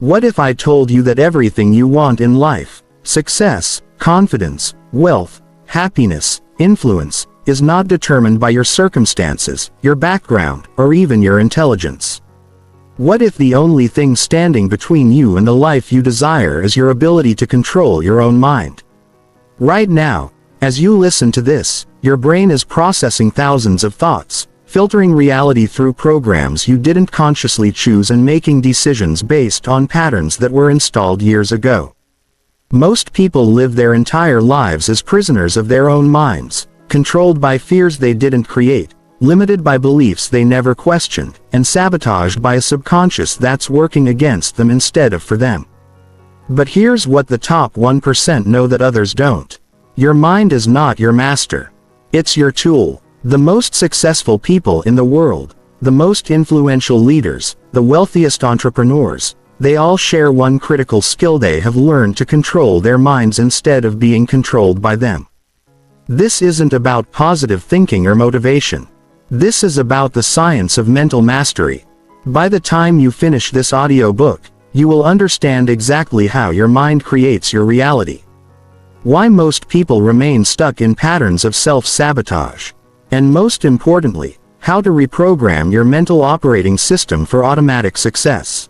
What if I told you that everything you want in life, success, confidence, wealth, happiness, influence, is not determined by your circumstances, your background, or even your intelligence? What if the only thing standing between you and the life you desire is your ability to control your own mind? Right now, as you listen to this, your brain is processing thousands of thoughts, filtering reality through programs you didn't consciously choose and making decisions based on patterns that were installed years ago. Most people live their entire lives as prisoners of their own minds, controlled by fears they didn't create, limited by beliefs they never questioned, and sabotaged by a subconscious that's working against them instead of for them. But here's what the top 1% know that others don't. Your mind is not your master. It's your tool. The most successful people in the world, the most influential leaders, the wealthiest entrepreneurs, they all share one critical skill: they have learned to control their minds instead of being controlled by them. This isn't about positive thinking or motivation. This is about the science of mental mastery. By the time you finish this audiobook, you will understand exactly how your mind creates your reality. Why most people remain stuck in patterns of self-sabotage. And most importantly, how to reprogram your mental operating system for automatic success.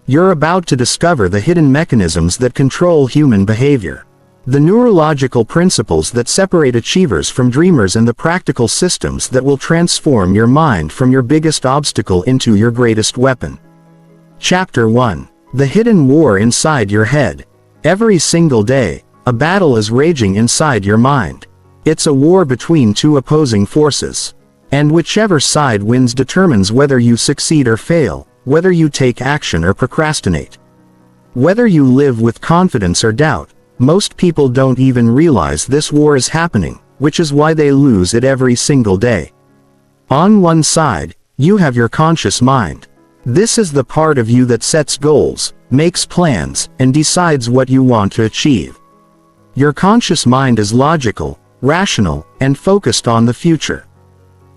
You're about to discover the hidden mechanisms that control human behavior. The neurological principles that separate achievers from dreamers, and the practical systems that will transform your mind from your biggest obstacle into your greatest weapon. Chapter 1. The Hidden War Inside Your Head. Every single day, a battle is raging inside your mind. It's a war between two opposing forces. And whichever side wins determines whether you succeed or fail, whether you take action or procrastinate. Whether you live with confidence or doubt, most people don't even realize this war is happening, which is why they lose it every single day. On one side, you have your conscious mind. This is the part of you that sets goals, makes plans, and decides what you want to achieve. Your conscious mind is logical, rational, and focused on the future.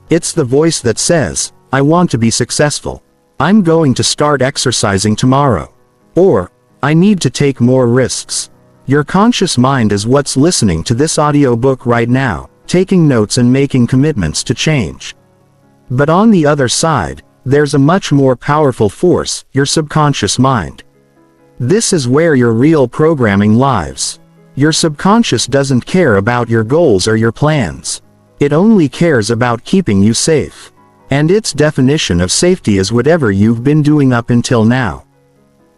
It's the voice that says, "I want to be successful. I'm going to start exercising tomorrow." Or, "I need to take more risks." Your conscious mind is what's listening to this audiobook right now, taking notes and making commitments to change. But on the other side, there's a much more powerful force, your subconscious mind. This is where your real programming lives. Your subconscious doesn't care about your goals or your plans. It only cares about keeping you safe. And its definition of safety is whatever you've been doing up until now.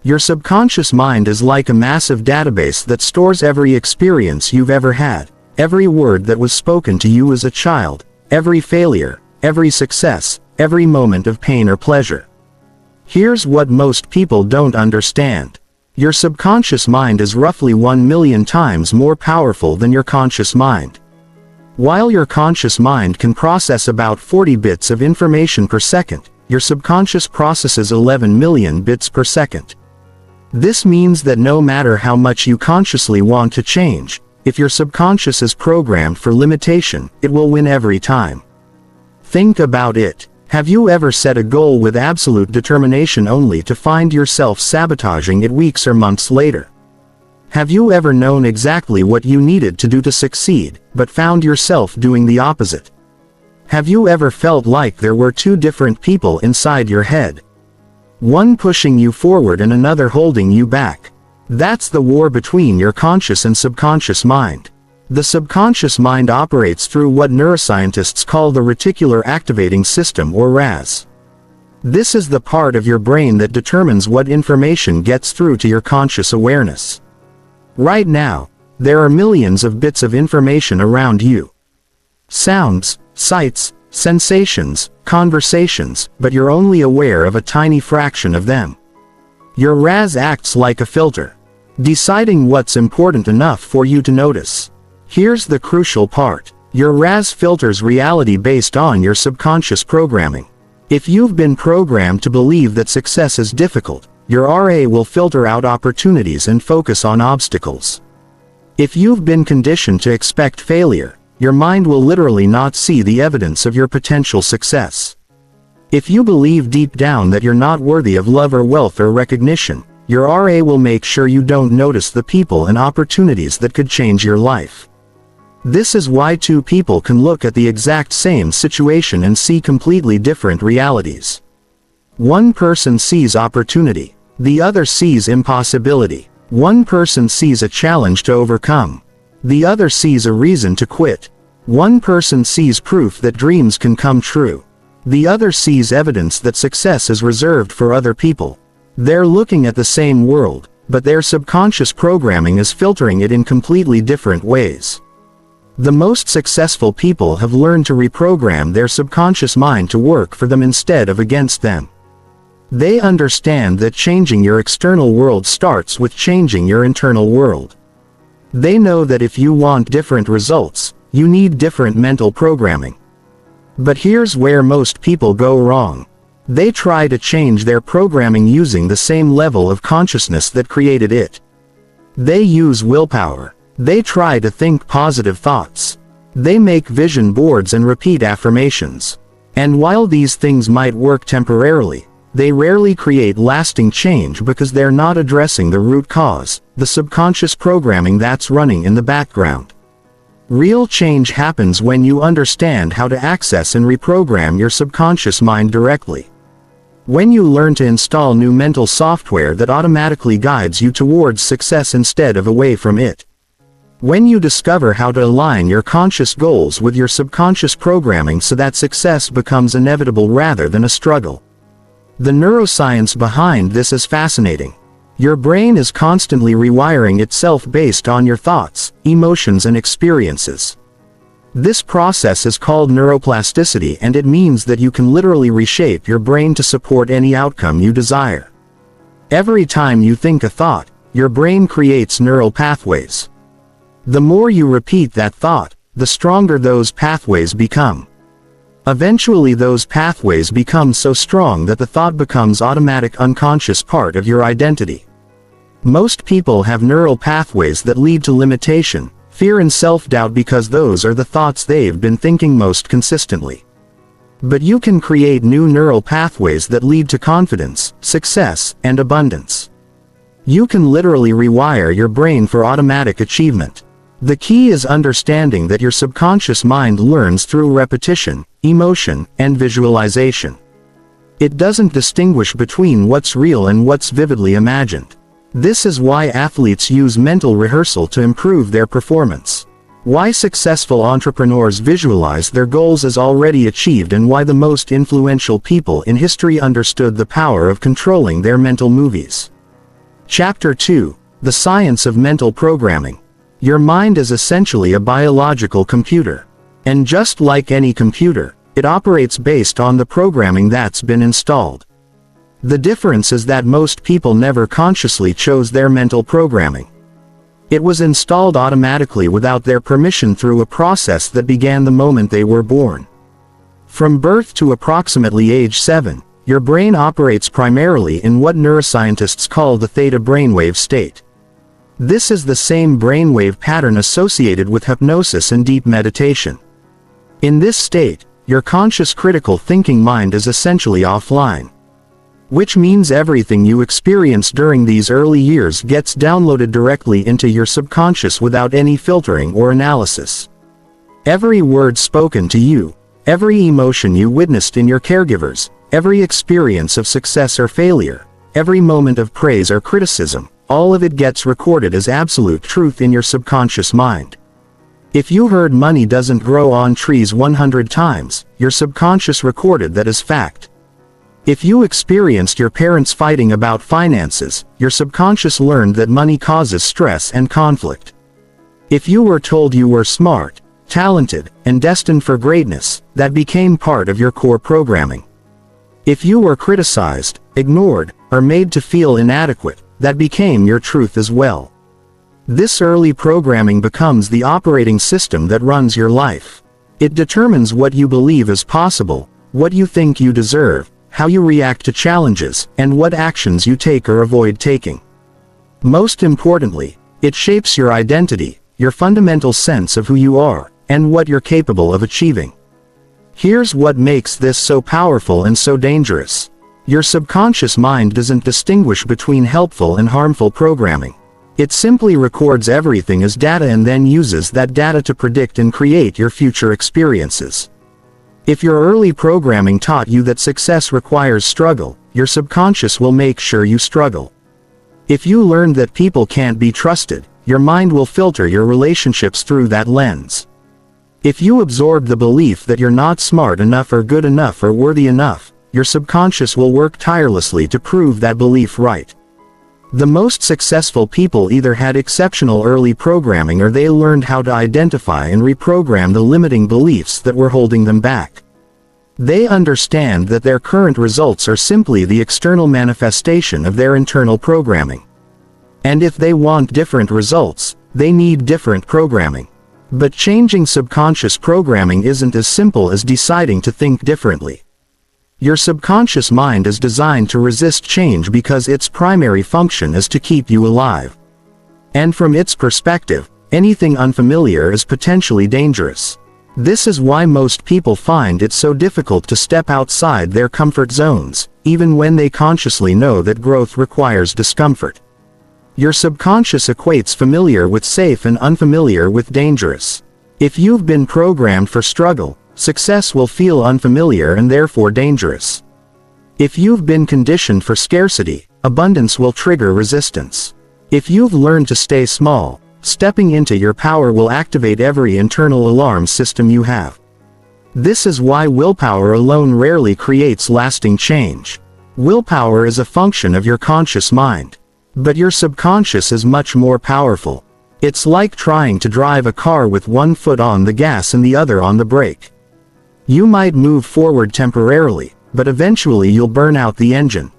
Your subconscious mind is like a massive database that stores every experience you've ever had, every word that was spoken to you as a child, every failure, every success, every moment of pain or pleasure. Here's what most people don't understand. Your subconscious mind is roughly 1 million times more powerful than your conscious mind. While your conscious mind can process about 40 bits of information per second, your subconscious processes 11 million bits per second. This means that no matter how much you consciously want to change, if your subconscious is programmed for limitation, it will win every time. Think about it. Have you ever set a goal with absolute determination only to find yourself sabotaging it weeks or months later? Have you ever known exactly what you needed to do to succeed, but found yourself doing the opposite? Have you ever felt like there were two different people inside your head? One pushing you forward and another holding you back. That's the war between your conscious and subconscious mind. The subconscious mind operates through what neuroscientists call the reticular activating system, or RAS. This is the part of your brain that determines what information gets through to your conscious awareness. Right now, there are millions of bits of information around you. Sounds, sights, sensations, conversations, but you're only aware of a tiny fraction of them. Your RAS acts like a filter, deciding what's important enough for you to notice. Here's the crucial part. Your RAS filters reality based on your subconscious programming. If you've been programmed to believe that success is difficult, your RA will filter out opportunities and focus on obstacles. If you've been conditioned to expect failure, your mind will literally not see the evidence of your potential success. If you believe deep down that you're not worthy of love or wealth or recognition, Your RA will make sure you don't notice the people and opportunities that could change your life. This is why two people can look at the exact same situation and see completely different realities. One person sees opportunity. The other sees impossibility. One person sees a challenge to overcome. The other sees a reason to quit. One person sees proof that dreams can come true. The other sees evidence that success is reserved for other people. They're looking at the same world, but their subconscious programming is filtering it in completely different ways. The most successful people have learned to reprogram their subconscious mind to work for them instead of against them. They understand that changing your external world starts with changing your internal world. They know that if you want different results, you need different mental programming. But here's where most people go wrong. They try to change their programming using the same level of consciousness that created it. They use willpower. They try to think positive thoughts. They make vision boards and repeat affirmations. And while these things might work temporarily, they rarely create lasting change because they're not addressing the root cause, the subconscious programming that's running in the background. Real change happens when you understand how to access and reprogram your subconscious mind directly. When you learn to install new mental software that automatically guides you towards success instead of away from it. When you discover how to align your conscious goals with your subconscious programming so that success becomes inevitable rather than a struggle. The neuroscience behind this is fascinating. Your brain is constantly rewiring itself based on your thoughts, emotions and experiences. This process is called neuroplasticity, and it means that you can literally reshape your brain to support any outcome you desire. Every time you think a thought, your brain creates neural pathways. The more you repeat that thought, the stronger those pathways become. Eventually those pathways become so strong that the thought becomes automatic unconscious part of your identity. Most people have neural pathways that lead to limitation, fear and self-doubt because those are the thoughts they've been thinking most consistently. But you can create new neural pathways that lead to confidence, success, and abundance. You can literally rewire your brain for automatic achievement. The key is understanding that your subconscious mind learns through repetition, emotion, and visualization. It doesn't distinguish between what's real and what's vividly imagined. This is why athletes use mental rehearsal to improve their performance. Why successful entrepreneurs visualize their goals as already achieved, and why the most influential people in history understood the power of controlling their mental movies. Chapter 2: The Science of Mental Programming. Your mind is essentially a biological computer. And just like any computer, it operates based on the programming that's been installed. The difference is that most people never consciously chose their mental programming. It was installed automatically without their permission through a process that began the moment they were born. From birth to approximately age 7, your brain operates primarily in what neuroscientists call the theta brainwave state. This is the same brainwave pattern associated with hypnosis and deep meditation. In this state, your conscious critical thinking mind is essentially offline. Which means everything you experience during these early years gets downloaded directly into your subconscious without any filtering or analysis. Every word spoken to you, every emotion you witnessed in your caregivers, every experience of success or failure, every moment of praise or criticism, all of it gets recorded as absolute truth in your subconscious mind. If you heard money doesn't grow on trees 100 times, your subconscious recorded that as fact. If you experienced your parents fighting about finances, your subconscious learned that money causes stress and conflict. If you were told you were smart, talented, and destined for greatness, that became part of your core programming. If you were criticized, ignored, or made to feel inadequate, that became your truth as well. This early programming becomes the operating system that runs your life. It determines what you believe is possible, what you think you deserve, how you react to challenges, and what actions you take or avoid taking. Most importantly, it shapes your identity, your fundamental sense of who you are, and what you're capable of achieving. Here's what makes this so powerful and so dangerous. Your subconscious mind doesn't distinguish between helpful and harmful programming. It simply records everything as data and then uses that data to predict and create your future experiences. If your early programming taught you that success requires struggle, your subconscious will make sure you struggle. If you learned that people can't be trusted, your mind will filter your relationships through that lens. If you absorbed the belief that you're not smart enough or good enough or worthy enough, your subconscious will work tirelessly to prove that belief right. The most successful people either had exceptional early programming or they learned how to identify and reprogram the limiting beliefs that were holding them back. They understand that their current results are simply the external manifestation of their internal programming. And if they want different results, they need different programming. But changing subconscious programming isn't as simple as deciding to think differently. Your subconscious mind is designed to resist change because its primary function is to keep you alive. And from its perspective, anything unfamiliar is potentially dangerous. This is why most people find it so difficult to step outside their comfort zones, even when they consciously know that growth requires discomfort. Your subconscious equates familiar with safe and unfamiliar with dangerous. If you've been programmed for struggle, success will feel unfamiliar and therefore dangerous. If you've been conditioned for scarcity, abundance will trigger resistance. If you've learned to stay small, stepping into your power will activate every internal alarm system you have. This is why willpower alone rarely creates lasting change. Willpower is a function of your conscious mind. But your subconscious is much more powerful. It's like trying to drive a car with one foot on the gas and the other on the brake. You might move forward temporarily, but eventually you'll burn out the engine.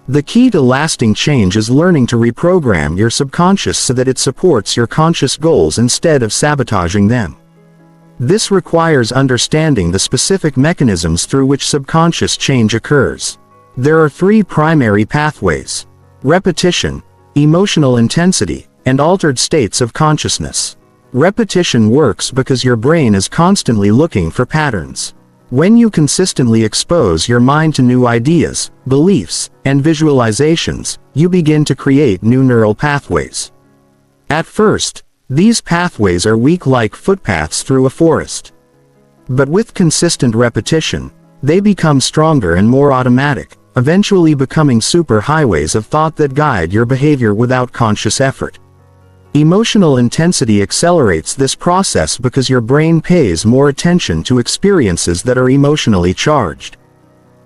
The key to lasting change is learning to reprogram your subconscious so that it supports your conscious goals instead of sabotaging them. This requires understanding the specific mechanisms through which subconscious change occurs. There are three primary pathways: repetition, emotional intensity, and altered states of consciousness. Repetition works because your brain is constantly looking for patterns. When you consistently expose your mind to new ideas, beliefs, and visualizations, you begin to create new neural pathways. At first, these pathways are weak like footpaths through a forest. But with consistent repetition, they become stronger and more automatic, eventually becoming superhighways of thought that guide your behavior without conscious effort. Emotional intensity accelerates this process because your brain pays more attention to experiences that are emotionally charged.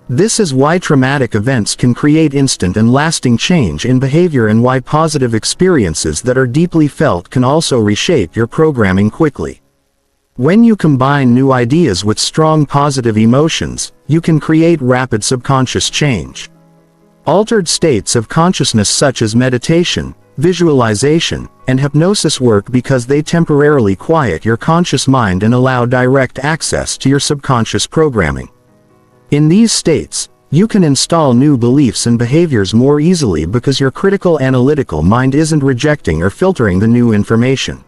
This is why traumatic events can create instant and lasting change in behavior and why positive experiences that are deeply felt can also reshape your programming quickly. When you combine new ideas with strong positive emotions, you can create rapid subconscious change. Altered states of consciousness such as meditation, visualization, and hypnosis work because they temporarily quiet your conscious mind and allow direct access to your subconscious programming. In these states, you can install new beliefs and behaviors more easily because your critical analytical mind isn't rejecting or filtering the new information.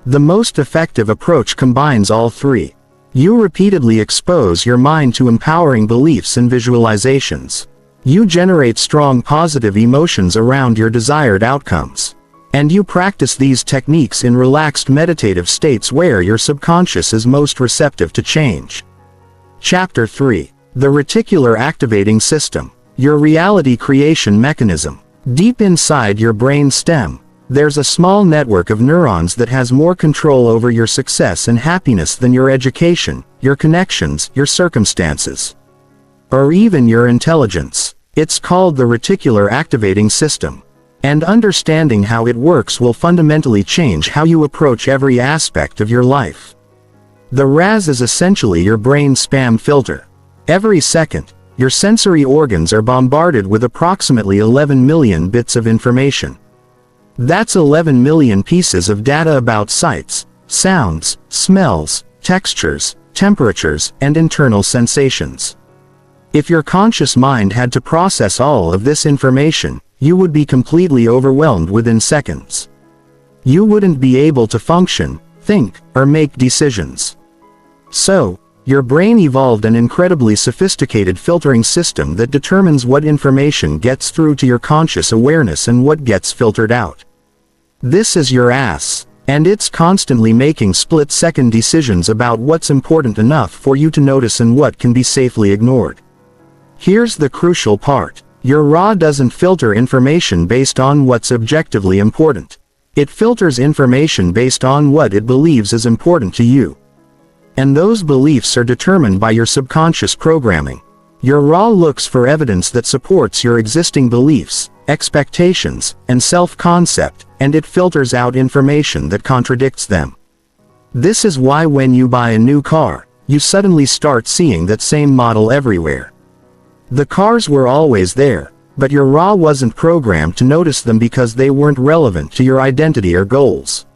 The most effective approach combines all three. You repeatedly expose your mind to empowering beliefs and visualizations. You generate strong positive emotions around your desired outcomes. And you practice these techniques in relaxed meditative states where your subconscious is most receptive to change. Chapter 3. The Reticular Activating System. Your reality creation mechanism. Deep inside your brain stem, there's a small network of neurons that has more control over your success and happiness than your education, your connections, your circumstances, or even your intelligence. It's called the Reticular Activating System. And understanding how it works will fundamentally change how you approach every aspect of your life. The RAS is essentially your brain spam filter. Every second, your sensory organs are bombarded with approximately 11 million bits of information. That's 11 million pieces of data about sights, sounds, smells, textures, temperatures, and internal sensations. If your conscious mind had to process all of this information, you would be completely overwhelmed within seconds. You wouldn't be able to function, think, or make decisions. So, Your brain evolved an incredibly sophisticated filtering system that determines what information gets through to your conscious awareness and what gets filtered out. This is your ass, and it's constantly making split-second decisions about what's important enough for you to notice and what can be safely ignored. Here's the crucial part. Your RA doesn't filter information based on what's objectively important. It filters information based on what it believes is important to you. And those beliefs are determined by your subconscious programming. Your RA looks for evidence that supports your existing beliefs, expectations, and self-concept, and it filters out information that contradicts them. This is why when you buy a new car, you suddenly start seeing that same model everywhere. The cars were always there, but your RA wasn't programmed to notice them because they weren't relevant to your identity or goals.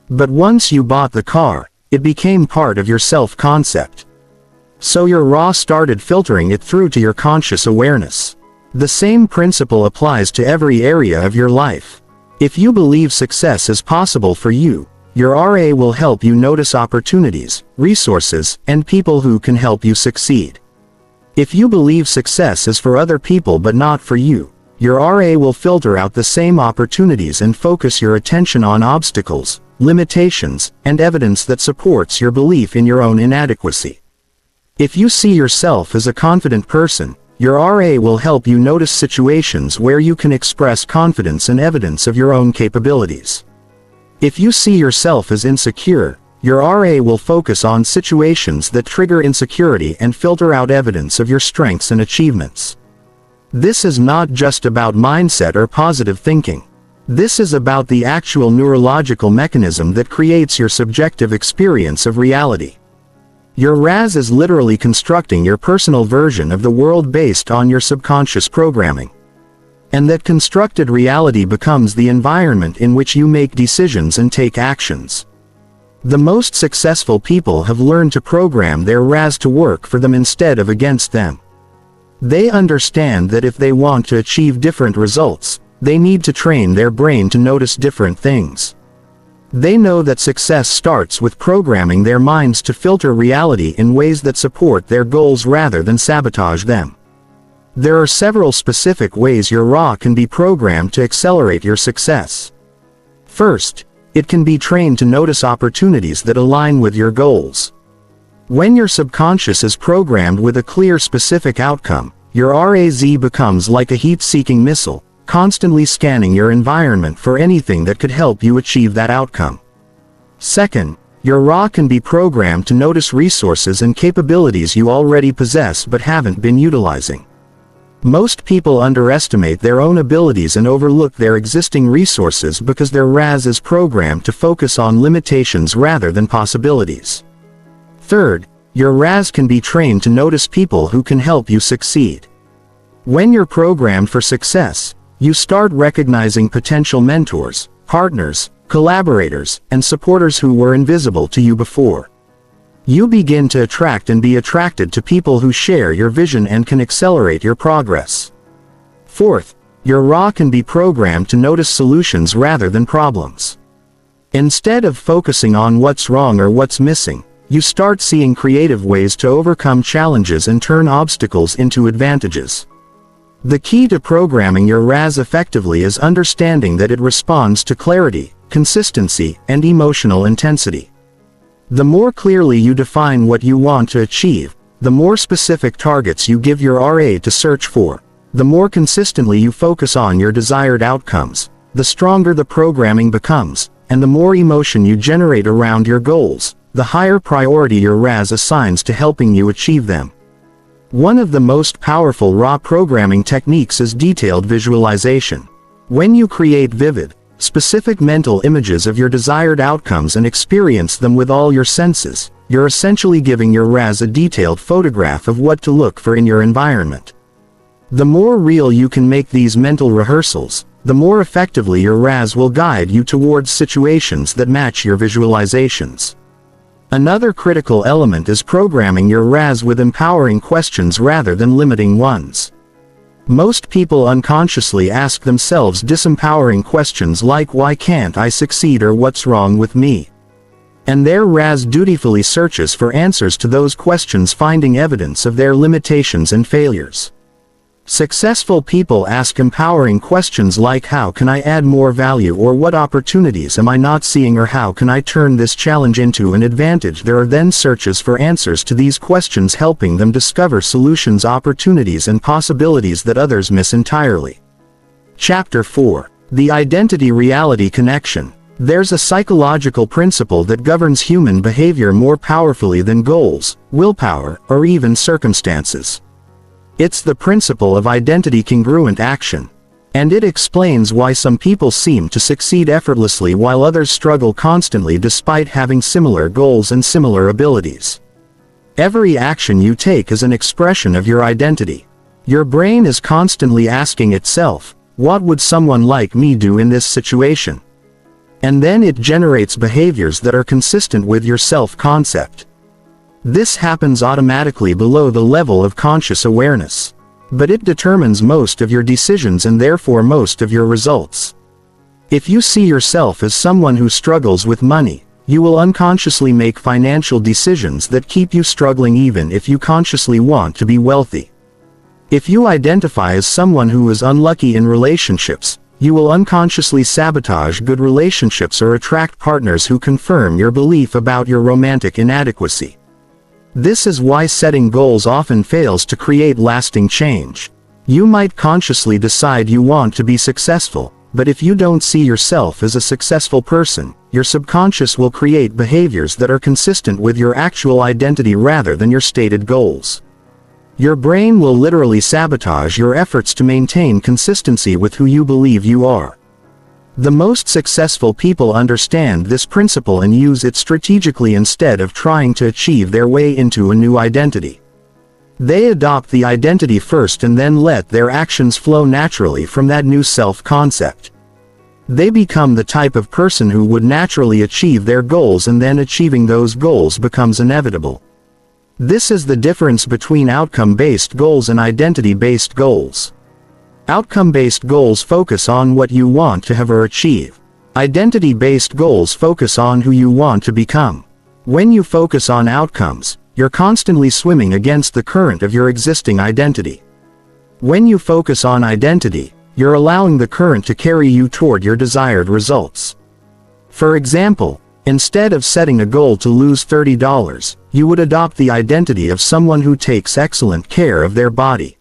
But once you bought the car, it became part of your self-concept. So your RA started filtering it through to your conscious awareness. The same principle applies to every area of your life. If you believe success is possible for you, your RA will help you notice opportunities, resources, and people who can help you succeed. If you believe success is for other people but not for you, your RA will filter out the same opportunities and focus your attention on obstacles, limitations, and evidence that supports your belief in your own inadequacy. If you see yourself as a confident person, your RA will help you notice situations where you can express confidence and evidence of your own capabilities. If you see yourself as insecure, your RA will focus on situations that trigger insecurity and filter out evidence of your strengths and achievements. This is not just about mindset or positive thinking. This is about the actual neurological mechanism that creates your subjective experience of reality. Your RAS is literally constructing your personal version of the world based on your subconscious programming. And that constructed reality becomes the environment in which you make decisions and take actions. The most successful people have learned to program their RAS to work for them instead of against them. They understand that if they want to achieve different results, they need to train their brain to notice different things. They know that success starts with programming their minds to filter reality in ways that support their goals rather than sabotage them. There are several specific ways your RA can be programmed to accelerate your success. First, it can be trained to notice opportunities that align with your goals. When your subconscious is programmed with a clear specific outcome, your RAZ becomes like a heat-seeking missile, constantly scanning your environment for anything that could help you achieve that outcome. Second, your RA can be programmed to notice resources and capabilities you already possess but haven't been utilizing. Most people underestimate their own abilities and overlook their existing resources because their RAS is programmed to focus on limitations rather than possibilities. Third, your RAS can be trained to notice people who can help you succeed. When you're programmed for success, you start recognizing potential mentors, partners, collaborators, and supporters who were invisible to you before. You begin to attract and be attracted to people who share your vision and can accelerate your progress. Fourth, your RA can be programmed to notice solutions rather than problems. Instead of focusing on what's wrong or what's missing, you start seeing creative ways to overcome challenges and turn obstacles into advantages. The key to programming your RAS effectively is understanding that it responds to clarity, consistency, and emotional intensity. The more clearly you define what you want to achieve, the more specific targets you give your RA to search for, the more consistently you focus on your desired outcomes, the stronger the programming becomes, and the more emotion you generate around your goals, the higher priority your RAS assigns to helping you achieve them. One of the most powerful RA programming techniques is detailed visualization. When you create vivid, specific mental images of your desired outcomes and experience them with all your senses, you're essentially giving your RAS a detailed photograph of what to look for in your environment. The more real you can make these mental rehearsals, the more effectively your RAS will guide you towards situations that match your visualizations. Another critical element is programming your RAS with empowering questions rather than limiting ones. Most people unconsciously ask themselves disempowering questions like "Why can't I succeed?" or "What's wrong with me?" And their RAS dutifully searches for answers to those questions, finding evidence of their limitations and failures. Successful people ask empowering questions like, how can I add more value, or what opportunities am I not seeing, or how can I turn this challenge into an advantage? There are then searches for answers to these questions, helping them discover solutions, opportunities, and possibilities that others miss entirely. Chapter 4. The Identity-Reality Connection. There's a psychological principle that governs human behavior more powerfully than goals, willpower, or even circumstances. It's the principle of identity-congruent action. And it explains why some people seem to succeed effortlessly while others struggle constantly despite having similar goals and similar abilities. Every action you take is an expression of your identity. Your brain is constantly asking itself, what would someone like me do in this situation? And then it generates behaviors that are consistent with your self-concept. This happens automatically below the level of conscious awareness. But it determines most of your decisions and therefore most of your results. If you see yourself as someone who struggles with money, you will unconsciously make financial decisions that keep you struggling even if you consciously want to be wealthy. If you identify as someone who is unlucky in relationships, you will unconsciously sabotage good relationships or attract partners who confirm your belief about your romantic inadequacy. This is why setting goals often fails to create lasting change. You might consciously decide you want to be successful, but if you don't see yourself as a successful person, your subconscious will create behaviors that are consistent with your actual identity rather than your stated goals. Your brain will literally sabotage your efforts to maintain consistency with who you believe you are. The most successful people understand this principle and use it strategically instead of trying to achieve their way into a new identity. They adopt the identity first and then let their actions flow naturally from that new self-concept. They become the type of person who would naturally achieve their goals, and then achieving those goals becomes inevitable. This is the difference between outcome-based goals and identity-based goals. Outcome-based goals focus on what you want to have or achieve. Identity-based goals focus on who you want to become. When you focus on outcomes, you're constantly swimming against the current of your existing identity. When you focus on identity, you're allowing the current to carry you toward your desired results. For example, instead of setting a goal to lose $30, you would adopt the identity of someone who takes excellent care of their body.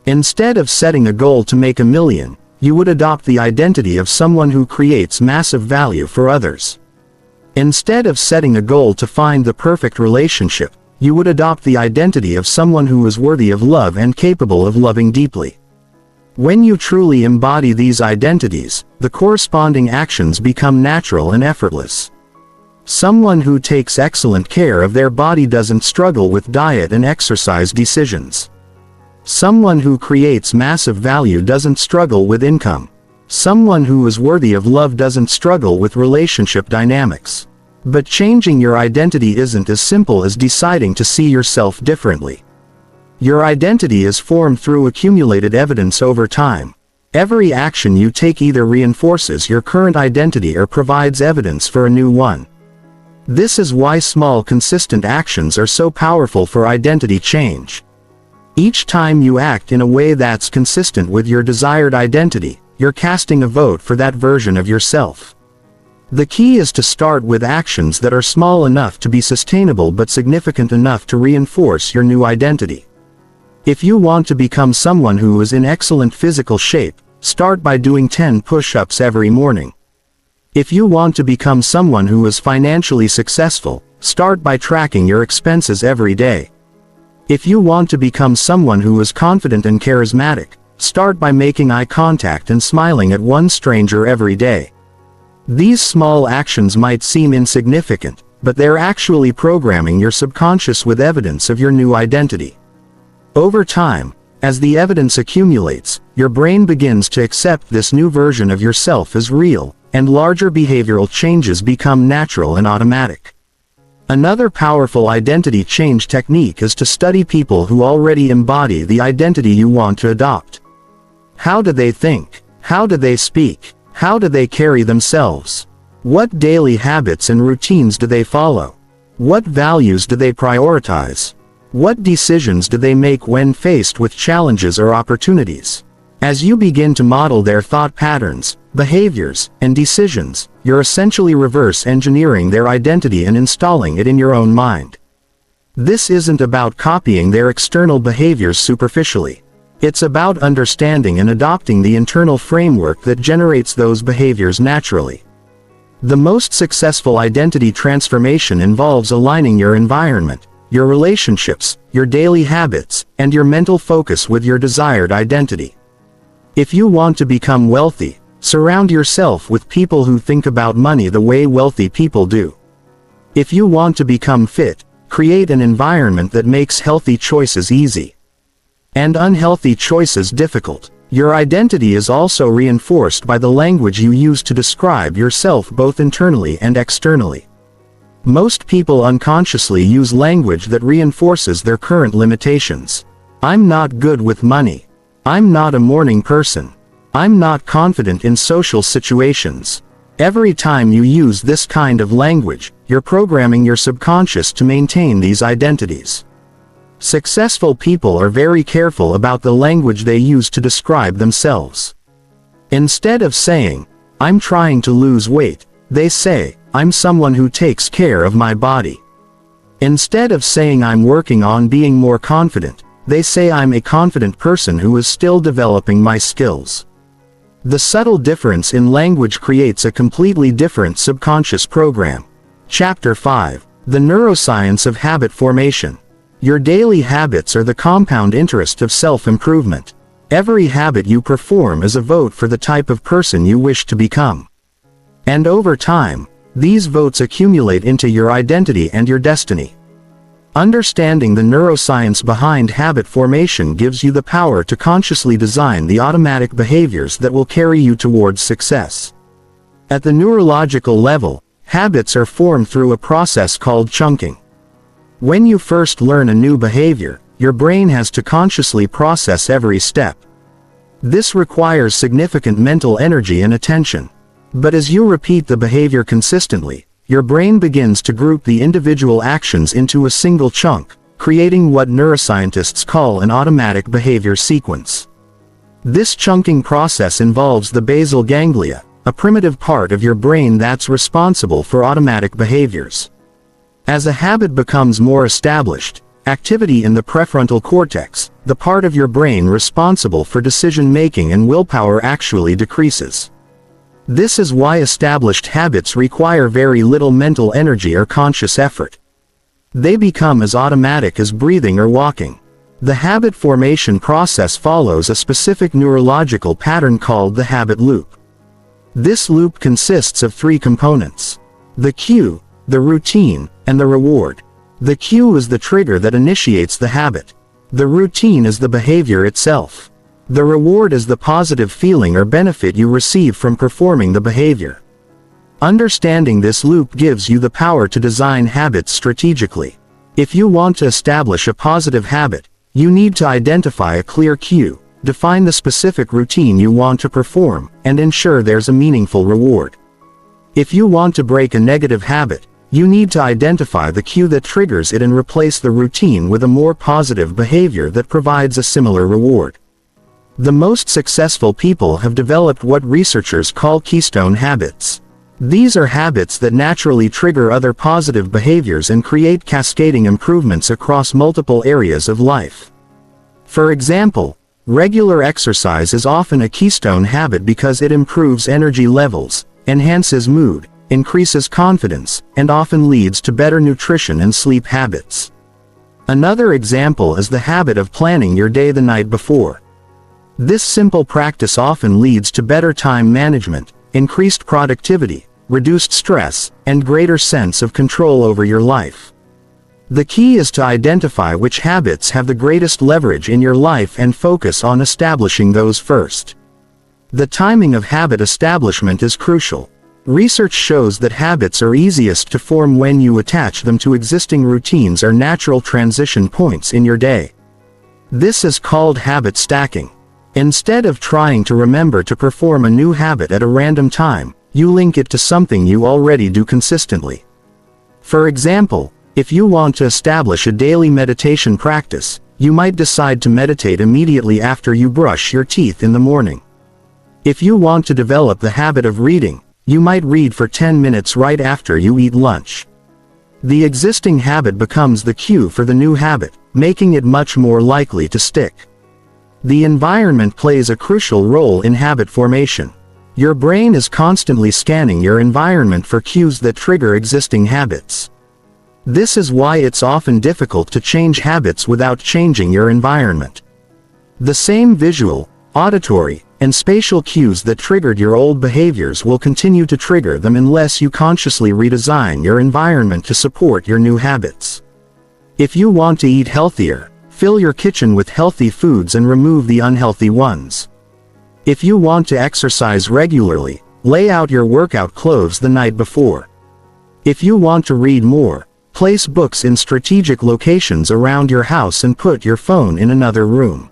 Instead of setting a goal to make $1 million, you would adopt the identity of someone who creates massive value for others. Instead of setting a goal to find the perfect relationship, you would adopt the identity of someone who is worthy of love and capable of loving deeply. When you truly embody these identities, the corresponding actions become natural and effortless. Someone who takes excellent care of their body doesn't struggle with diet and exercise decisions. Someone who creates massive value doesn't struggle with income. Someone who is worthy of love doesn't struggle with relationship dynamics. But changing your identity isn't as simple as deciding to see yourself differently. Your identity is formed through accumulated evidence over time. Every action you take either reinforces your current identity or provides evidence for a new one. This is why small consistent actions are so powerful for identity change. Each time you act in a way that's consistent with your desired identity, you're casting a vote for that version of yourself. The key is to start with actions that are small enough to be sustainable but significant enough to reinforce your new identity. If you want to become someone who is in excellent physical shape, start by doing 10 push-ups every morning. If you want to become someone who is financially successful, start by tracking your expenses every day. If you want to become someone who is confident and charismatic, start by making eye contact and smiling at one stranger every day. These small actions might seem insignificant, but they're actually programming your subconscious with evidence of your new identity. Over time, as the evidence accumulates, your brain begins to accept this new version of yourself as real, and larger behavioral changes become natural and automatic. Another powerful identity change technique is to study people who already embody the identity you want to adopt. How do they think? How do they speak? How do they carry themselves? What daily habits and routines do they follow? What values do they prioritize? What decisions do they make when faced with challenges or opportunities? As you begin to model their thought patterns, behaviors, and decisions, you're essentially reverse engineering their identity and installing it in your own mind. This isn't about copying their external behaviors superficially. It's about understanding and adopting the internal framework that generates those behaviors naturally. The most successful identity transformation involves aligning your environment, your relationships, your daily habits, and your mental focus with your desired identity. If you want to become wealthy, surround yourself with people who think about money the way wealthy people do. If you want to become fit, create an environment that makes healthy choices easy and unhealthy choices difficult. Your identity is also reinforced by the language you use to describe yourself both internally and externally. Most people unconsciously use language that reinforces their current limitations. I'm not good with money. I'm not a morning person. I'm not confident in social situations. Every time you use this kind of language, you're programming your subconscious to maintain these identities. Successful people are very careful about the language they use to describe themselves. Instead of saying, I'm trying to lose weight, they say, I'm someone who takes care of my body. Instead of saying I'm working on being more confident, they say I'm a confident person who is still developing my skills. The subtle difference in language creates a completely different subconscious program. Chapter 5. The Neuroscience of Habit Formation. Your daily habits are the compound interest of self-improvement. Every habit you perform is a vote for the type of person you wish to become. And over time, these votes accumulate into your identity and your destiny. Understanding the neuroscience behind habit formation gives you the power to consciously design the automatic behaviors that will carry you towards success. At the neurological level, habits are formed through a process called chunking. When you first learn a new behavior, your brain has to consciously process every step. This requires significant mental energy and attention. But as you repeat the behavior consistently, your brain begins to group the individual actions into a single chunk, creating what neuroscientists call an automatic behavior sequence. This chunking process involves the basal ganglia, a primitive part of your brain that's responsible for automatic behaviors. As a habit becomes more established, activity in the prefrontal cortex, the part of your brain responsible for decision-making and willpower, actually decreases. This is why established habits require very little mental energy or conscious effort. They become as automatic as breathing or walking. The habit formation process follows a specific neurological pattern called the habit loop. This loop consists of three components: the cue, the routine, and the reward. The cue is the trigger that initiates the habit. The routine is the behavior itself. The reward is the positive feeling or benefit you receive from performing the behavior. Understanding this loop gives you the power to design habits strategically. If you want to establish a positive habit, you need to identify a clear cue, define the specific routine you want to perform, and ensure there's a meaningful reward. If you want to break a negative habit, you need to identify the cue that triggers it and replace the routine with a more positive behavior that provides a similar reward. The most successful people have developed what researchers call keystone habits. These are habits that naturally trigger other positive behaviors and create cascading improvements across multiple areas of life. For example, regular exercise is often a keystone habit because it improves energy levels, enhances mood, increases confidence, and often leads to better nutrition and sleep habits. Another example is the habit of planning your day the night before. This simple practice often leads to better time management, increased productivity, reduced stress, and greater sense of control over your life. The key is to identify which habits have the greatest leverage in your life and focus on establishing those first. The timing of habit establishment is crucial. Research shows that habits are easiest to form when you attach them to existing routines or natural transition points in your day. This is called habit stacking. Instead of trying to remember to perform a new habit at a random time, you link it to something you already do consistently. For example, if you want to establish a daily meditation practice, you might decide to meditate immediately after you brush your teeth in the morning. If you want to develop the habit of reading, you might read for 10 minutes right after you eat lunch. The existing habit becomes the cue for the new habit, making it much more likely to stick. The environment plays a crucial role in habit formation. Your brain is constantly scanning your environment for cues that trigger existing habits. This is why it's often difficult to change habits without changing your environment. The same visual, auditory, and spatial cues that triggered your old behaviors will continue to trigger them unless you consciously redesign your environment to support your new habits. If you want to eat healthier, fill your kitchen with healthy foods and remove the unhealthy ones. If you want to exercise regularly, lay out your workout clothes the night before. If you want to read more, place books in strategic locations around your house and put your phone in another room.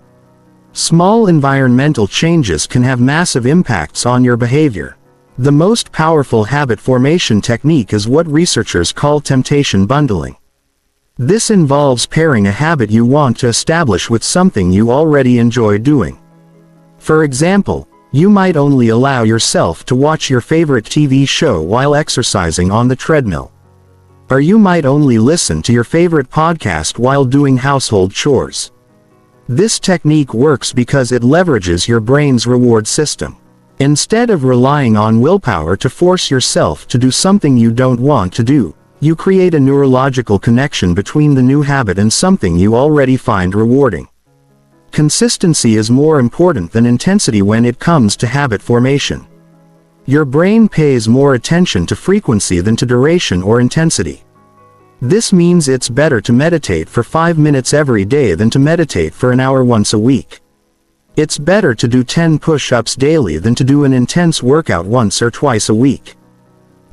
Small environmental changes can have massive impacts on your behavior. The most powerful habit formation technique is what researchers call temptation bundling. This involves pairing a habit you want to establish with something you already enjoy doing. For example, you might only allow yourself to watch your favorite TV show while exercising on the treadmill. Or you might only listen to your favorite podcast while doing household chores. This technique works because it leverages your brain's reward system. Instead of relying on willpower to force yourself to do something you don't want to do, you create a neurological connection between the new habit and something you already find rewarding. Consistency is more important than intensity when it comes to habit formation. Your brain pays more attention to frequency than to duration or intensity. This means it's better to meditate for 5 minutes every day than to meditate for an hour once a week. It's better to do 10 push-ups daily than to do an intense workout once or twice a week.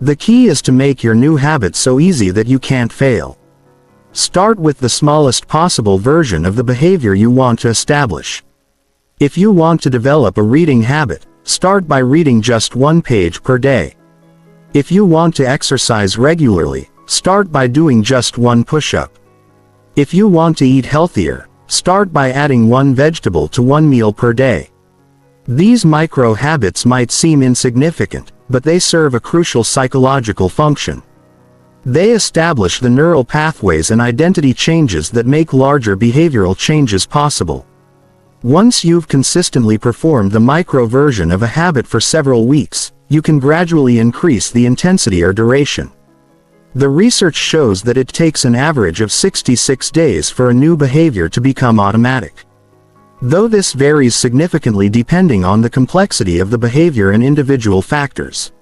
The key is to make your new habit so easy that you can't fail. Start with the smallest possible version of the behavior you want to establish. If you want to develop a reading habit, start by reading just 1 page per day. If you want to exercise regularly, start by doing just 1 push-up. If you want to eat healthier, start by adding 1 vegetable to 1 meal per day. These micro habits might seem insignificant, but they serve a crucial psychological function. They establish the neural pathways and identity changes that make larger behavioral changes possible. Once you've consistently performed the micro version of a habit for several weeks, you can gradually increase the intensity or duration. The research shows that it takes an average of 66 days for a new behavior to become automatic. Though this varies significantly depending on the complexity of the behavior and individual factors.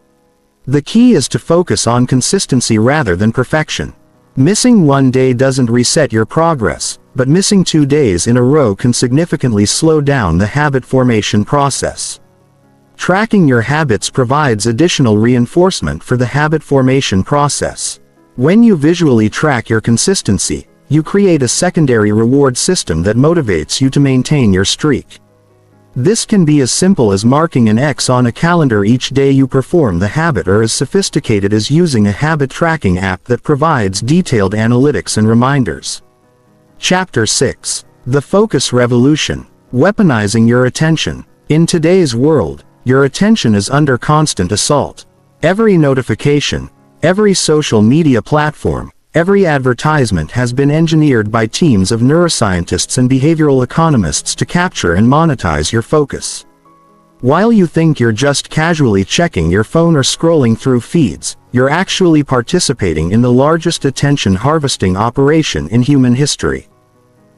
The key is to focus on consistency rather than perfection. Missing 1 day doesn't reset your progress, but missing 2 days in a row can significantly slow down the habit formation process. Tracking your habits provides additional reinforcement for the habit formation process. When you visually track your consistency, you create a secondary reward system that motivates you to maintain your streak. This can be as simple as marking an X on a calendar each day you perform the habit, or as sophisticated as using a habit tracking app that provides detailed analytics and reminders. Chapter 6. The Focus Revolution. Weaponizing your attention. In today's world, your attention is under constant assault. Every notification, every social media platform, every advertisement has been engineered by teams of neuroscientists and behavioral economists to capture and monetize your focus. While you think you're just casually checking your phone or scrolling through feeds, you're actually participating in the largest attention harvesting operation in human history.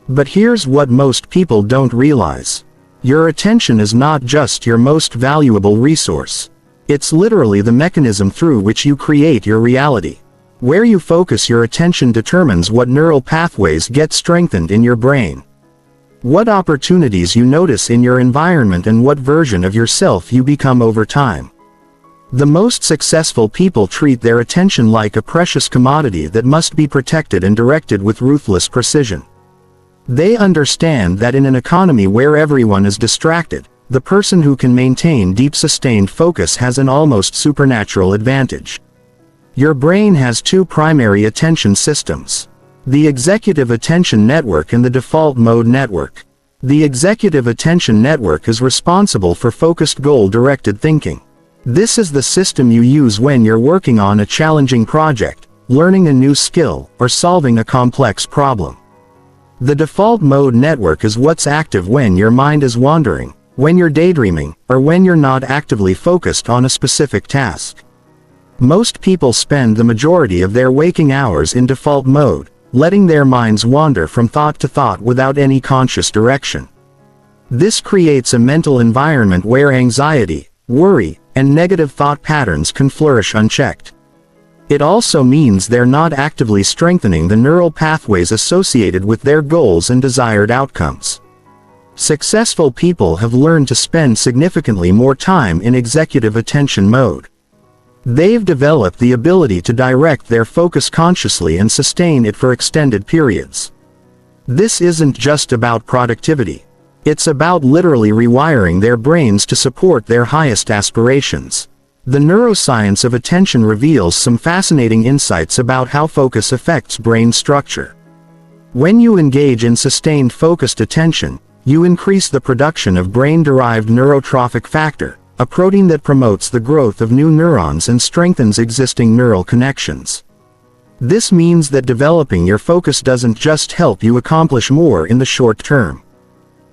But here's what most people don't realize. Your attention is not just your most valuable resource. It's literally the mechanism through which you create your reality. Where you focus your attention determines what neural pathways get strengthened in your brain, what opportunities you notice in your environment, and what version of yourself you become over time. The most successful people treat their attention like a precious commodity that must be protected and directed with ruthless precision. They understand that in an economy where everyone is distracted, the person who can maintain deep sustained focus has an almost supernatural advantage. Your brain has two primary attention systems: the executive attention network and the default mode network. The executive attention network is responsible for focused goal-directed thinking. This is the system you use when you're working on a challenging project, learning a new skill, or solving a complex problem. The default mode network is what's active when your mind is wandering, when you're daydreaming, or when you're not actively focused on a specific task. Most people spend the majority of their waking hours in default mode, letting their minds wander from thought to thought without any conscious direction. This creates a mental environment where anxiety, worry, and negative thought patterns can flourish unchecked. It also means they're not actively strengthening the neural pathways associated with their goals and desired outcomes. Successful people have learned to spend significantly more time in executive attention mode. They've developed the ability to direct their focus consciously and sustain it for extended periods. This isn't just about productivity. It's about literally rewiring their brains to support their highest aspirations. The neuroscience of attention reveals some fascinating insights about how focus affects brain structure. When you engage in sustained focused attention, you increase the production of brain-derived neurotrophic factor, a protein that promotes the growth of new neurons and strengthens existing neural connections. This means that developing your focus doesn't just help you accomplish more in the short term.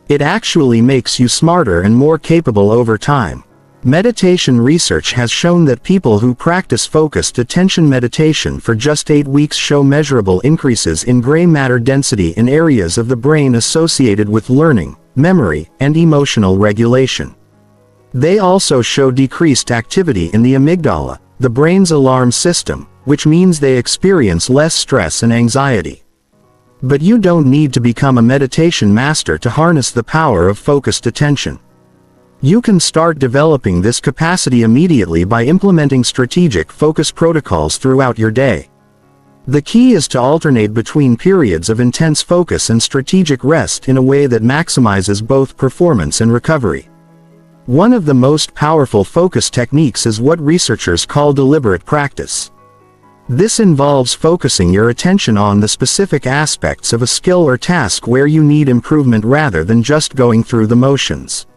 It actually makes you smarter and more capable over time. Meditation research has shown that people who practice focused attention meditation for just 8 weeks show measurable increases in gray matter density in areas of the brain associated with learning, memory, and emotional regulation. They also show decreased activity in the amygdala, the brain's alarm system, which means they experience less stress and anxiety. But you don't need to become a meditation master to harness the power of focused attention. You can start developing this capacity immediately by implementing strategic focus protocols throughout your day. The key is to alternate between periods of intense focus and strategic rest in a way that maximizes both performance and recovery. One of the most powerful focus techniques is what researchers call deliberate practice. This involves focusing your attention on the specific aspects of a skill or task where you need improvement rather than just going through the motions.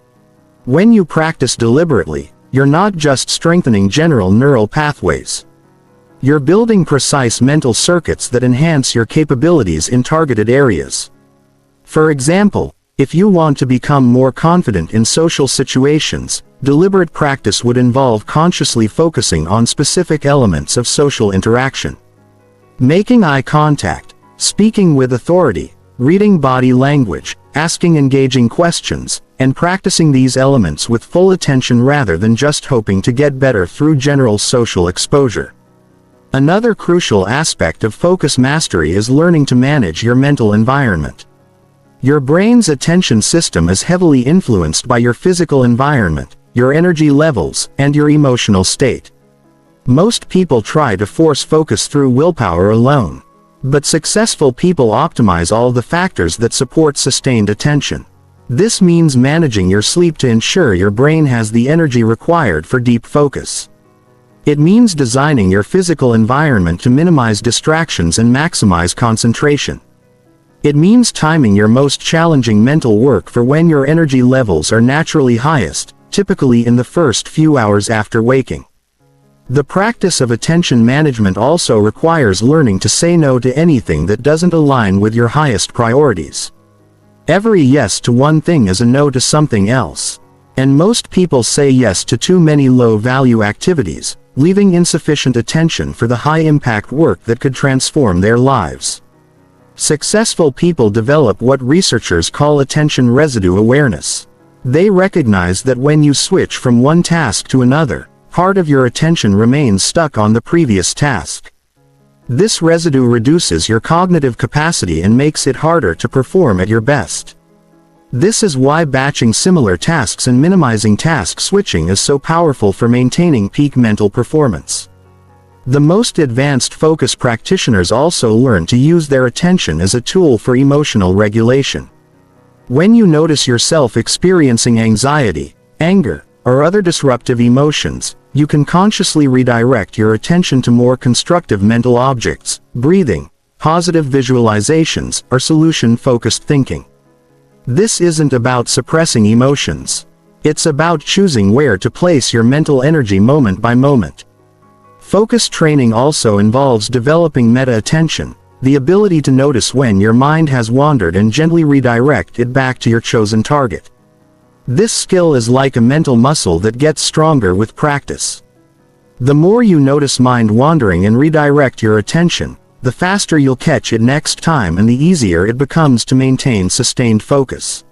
When you practice deliberately, you're not just strengthening general neural pathways. You're building precise mental circuits that enhance your capabilities in targeted areas. For example, if you want to become more confident in social situations, deliberate practice would involve consciously focusing on specific elements of social interaction. Making eye contact, speaking with authority, reading body language, asking engaging questions, and practicing these elements with full attention rather than just hoping to get better through general social exposure. Another crucial aspect of focus mastery is learning to manage your mental environment. Your brain's attention system is heavily influenced by your physical environment, your energy levels, and your emotional state. Most people try to force focus through willpower alone. But successful people optimize all the factors that support sustained attention. This means managing your sleep to ensure your brain has the energy required for deep focus. It means designing your physical environment to minimize distractions and maximize concentration. It means timing your most challenging mental work for when your energy levels are naturally highest, typically in the first few hours after waking. The practice of attention management also requires learning to say no to anything that doesn't align with your highest priorities. Every yes to one thing is a no to something else. And most people say yes to too many low-value activities, leaving insufficient attention for the high-impact work that could transform their lives. Successful people develop what researchers call attention residue awareness. They recognize that when you switch from one task to another, part of your attention remains stuck on the previous task. This residue reduces your cognitive capacity and makes it harder to perform at your best. This is why batching similar tasks and minimizing task switching is so powerful for maintaining peak mental performance. The most advanced focus practitioners also learn to use their attention as a tool for emotional regulation. When you notice yourself experiencing anxiety, anger, or other disruptive emotions, you can consciously redirect your attention to more constructive mental objects, breathing, positive visualizations, or solution-focused thinking. This isn't about suppressing emotions. It's about choosing where to place your mental energy moment by moment. Focus training also involves developing meta-attention, the ability to notice when your mind has wandered and gently redirect it back to your chosen target. This skill is like a mental muscle that gets stronger with practice. The more you notice mind wandering and redirect your attention, the faster you'll catch it next time and the easier it becomes to maintain sustained focus.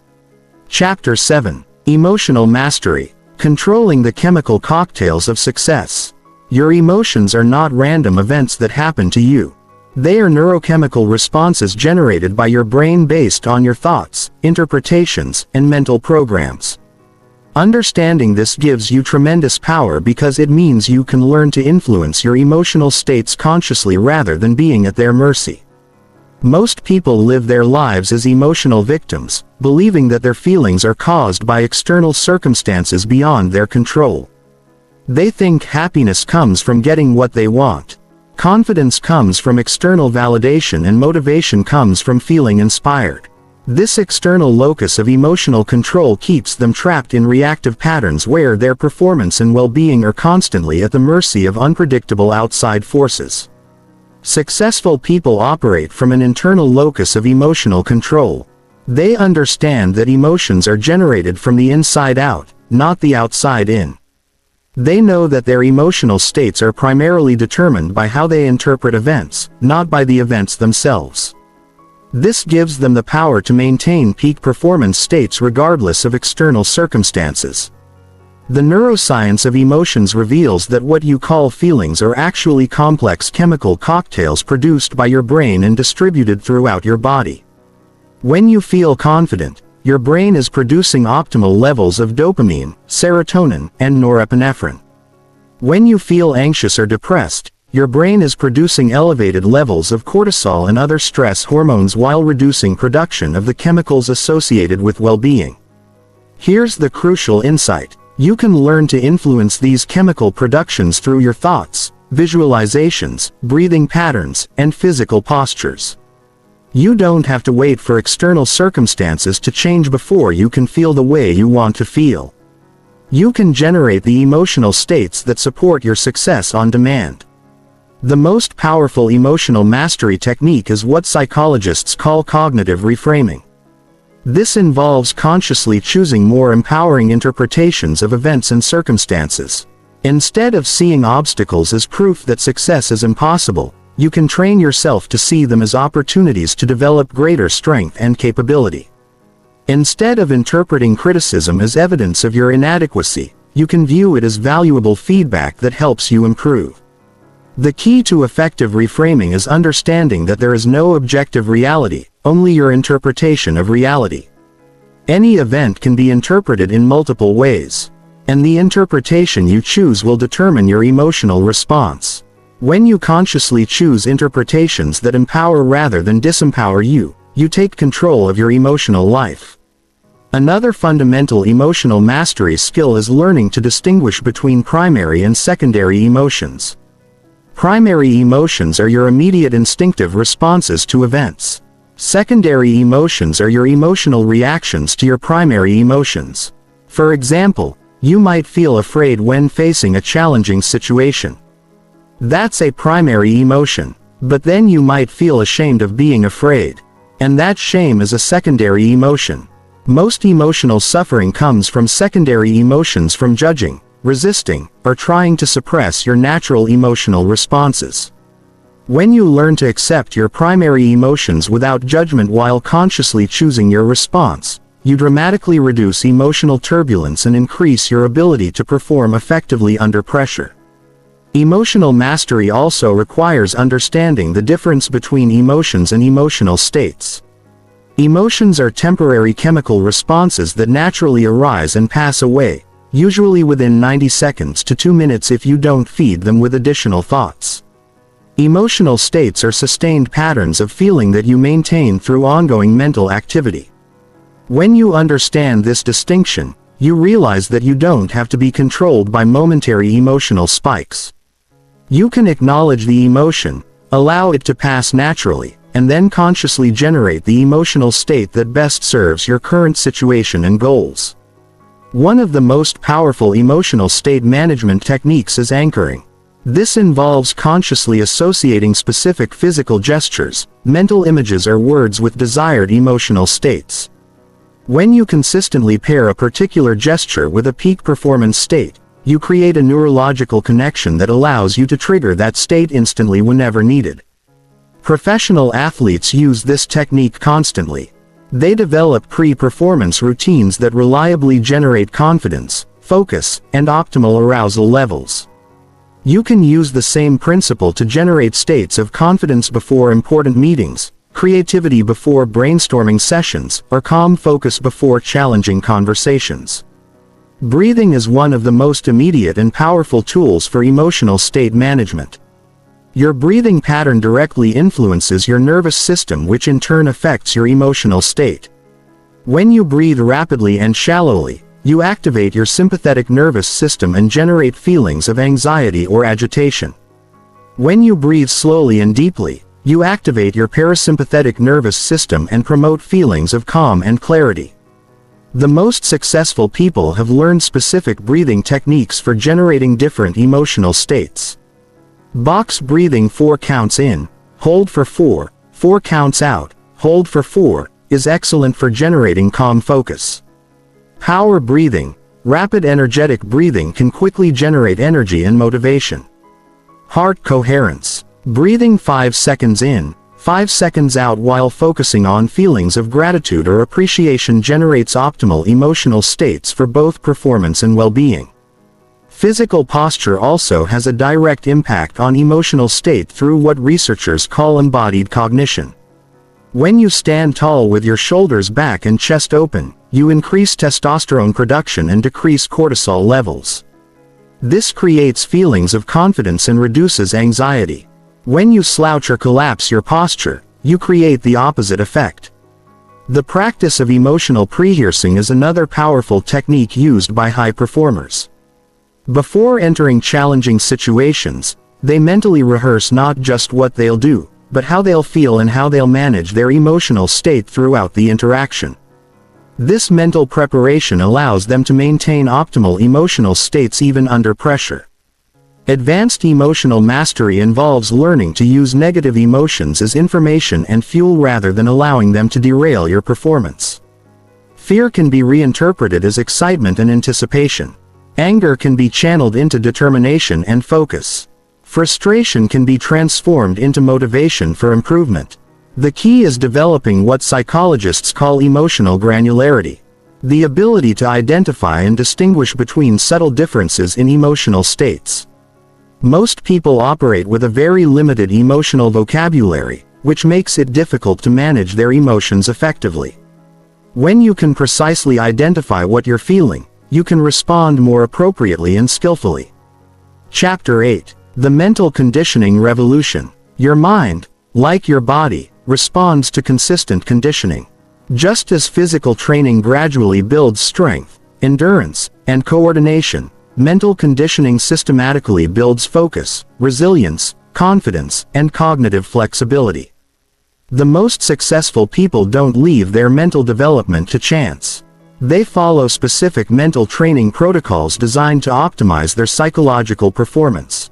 Chapter 7. Emotional Mastery. Controlling the chemical cocktails of success. Your emotions are not random events that happen to you. They are neurochemical responses generated by your brain based on your thoughts, interpretations, and mental programs. Understanding this gives you tremendous power because it means you can learn to influence your emotional states consciously rather than being at their mercy. Most people live their lives as emotional victims, believing that their feelings are caused by external circumstances beyond their control. They think happiness comes from getting what they want. Confidence comes from external validation and motivation comes from feeling inspired. This external locus of emotional control keeps them trapped in reactive patterns where their performance and well-being are constantly at the mercy of unpredictable outside forces. Successful people operate from an internal locus of emotional control. They understand that emotions are generated from the inside out, not the outside in. They know that their emotional states are primarily determined by how they interpret events, not by the events themselves. This gives them the power to maintain peak performance states regardless of external circumstances. The neuroscience of emotions reveals that what you call feelings are actually complex chemical cocktails produced by your brain and distributed throughout your body. When you feel confident, your brain is producing optimal levels of dopamine, serotonin, and norepinephrine. When you feel anxious or depressed, your brain is producing elevated levels of cortisol and other stress hormones while reducing production of the chemicals associated with well-being. Here's the crucial insight. You can learn to influence these chemical productions through your thoughts, visualizations, breathing patterns, and physical postures. You don't have to wait for external circumstances to change before you can feel the way you want to feel. You can generate the emotional states that support your success on demand. The most powerful emotional mastery technique is what psychologists call cognitive reframing. This involves consciously choosing more empowering interpretations of events and circumstances. Instead of seeing obstacles as proof that success is impossible, you can train yourself to see them as opportunities to develop greater strength and capability. Instead of interpreting criticism as evidence of your inadequacy, you can view it as valuable feedback that helps you improve. The key to effective reframing is understanding that there is no objective reality, only your interpretation of reality. Any event can be interpreted in multiple ways, and the interpretation you choose will determine your emotional response. When you consciously choose interpretations that empower rather than disempower you, you take control of your emotional life. Another fundamental emotional mastery skill is learning to distinguish between primary and secondary emotions. Primary emotions are your immediate instinctive responses to events. Secondary emotions are your emotional reactions to your primary emotions. For example, you might feel afraid when facing a challenging situation. That's a primary emotion, but then you might feel ashamed of being afraid. And that shame is a secondary emotion. Most emotional suffering comes from secondary emotions from judging, resisting, or trying to suppress your natural emotional responses. When you learn to accept your primary emotions without judgment while consciously choosing your response, you dramatically reduce emotional turbulence and increase your ability to perform effectively under pressure. Emotional mastery also requires understanding the difference between emotions and emotional states. Emotions are temporary chemical responses that naturally arise and pass away, usually within 90 seconds to 2 minutes if you don't feed them with additional thoughts. Emotional states are sustained patterns of feeling that you maintain through ongoing mental activity. When you understand this distinction, you realize that you don't have to be controlled by momentary emotional spikes. You can acknowledge the emotion, allow it to pass naturally, and then consciously generate the emotional state that best serves your current situation and goals. One of the most powerful emotional state management techniques is anchoring. This involves consciously associating specific physical gestures, mental images or words with desired emotional states. When you consistently pair a particular gesture with a peak performance state, you create a neurological connection that allows you to trigger that state instantly whenever needed. Professional athletes use this technique constantly. They develop pre-performance routines that reliably generate confidence, focus, and optimal arousal levels. You can use the same principle to generate states of confidence before important meetings, creativity before brainstorming sessions, or calm focus before challenging conversations. Breathing is one of the most immediate and powerful tools for emotional state management. Your breathing pattern directly influences your nervous system, which in turn affects your emotional state. When you breathe rapidly and shallowly, you activate your sympathetic nervous system and generate feelings of anxiety or agitation. When you breathe slowly and deeply, you activate your parasympathetic nervous system and promote feelings of calm and clarity. The most successful people have learned specific breathing techniques for generating different emotional states. Box breathing 4 counts in, hold for 4, 4 counts out, hold for 4, is excellent for generating calm focus. Power breathing, rapid energetic breathing can quickly generate energy and motivation. Heart coherence, breathing 5 seconds in, 5 seconds out while focusing on feelings of gratitude or appreciation generates optimal emotional states for both performance and well-being. Physical posture also has a direct impact on emotional state through what researchers call embodied cognition. When you stand tall with your shoulders back and chest open, you increase testosterone production and decrease cortisol levels. This creates feelings of confidence and reduces anxiety. When you slouch or collapse your posture, you create the opposite effect. The practice of emotional rehearsing is another powerful technique used by high performers. Before entering challenging situations, they mentally rehearse not just what they'll do, but how they'll feel and how they'll manage their emotional state throughout the interaction. This mental preparation allows them to maintain optimal emotional states even under pressure. Advanced emotional mastery involves learning to use negative emotions as information and fuel rather than allowing them to derail your performance. Fear can be reinterpreted as excitement and anticipation. Anger can be channeled into determination and focus. Frustration can be transformed into motivation for improvement. The key is developing what psychologists call emotional granularity, the ability to identify and distinguish between subtle differences in emotional states. Most people operate with a very limited emotional vocabulary, which makes it difficult to manage their emotions effectively. When you can precisely identify what you're feeling, you can respond more appropriately and skillfully. Chapter 8. The Mental Conditioning Revolution. Your mind, like your body, responds to consistent conditioning. Just as physical training gradually builds strength, endurance, and coordination, mental conditioning systematically builds focus, resilience, confidence, and cognitive flexibility. The most successful people don't leave their mental development to chance. They follow specific mental training protocols designed to optimize their psychological performance.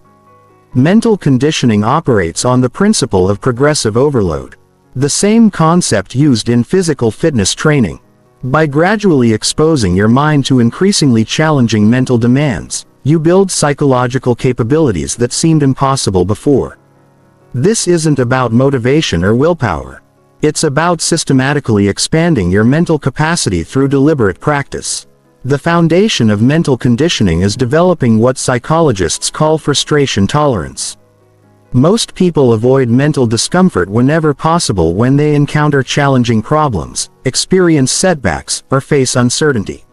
Mental conditioning operates on the principle of progressive overload, the same concept used in physical fitness training. By gradually exposing your mind to increasingly challenging mental demands, you build psychological capabilities that seemed impossible before. This isn't about motivation or willpower. It's about systematically expanding your mental capacity through deliberate practice. The foundation of mental conditioning is developing what psychologists call frustration tolerance. Most people avoid mental discomfort whenever possible when they encounter challenging problems, experience setbacks, or face uncertainty.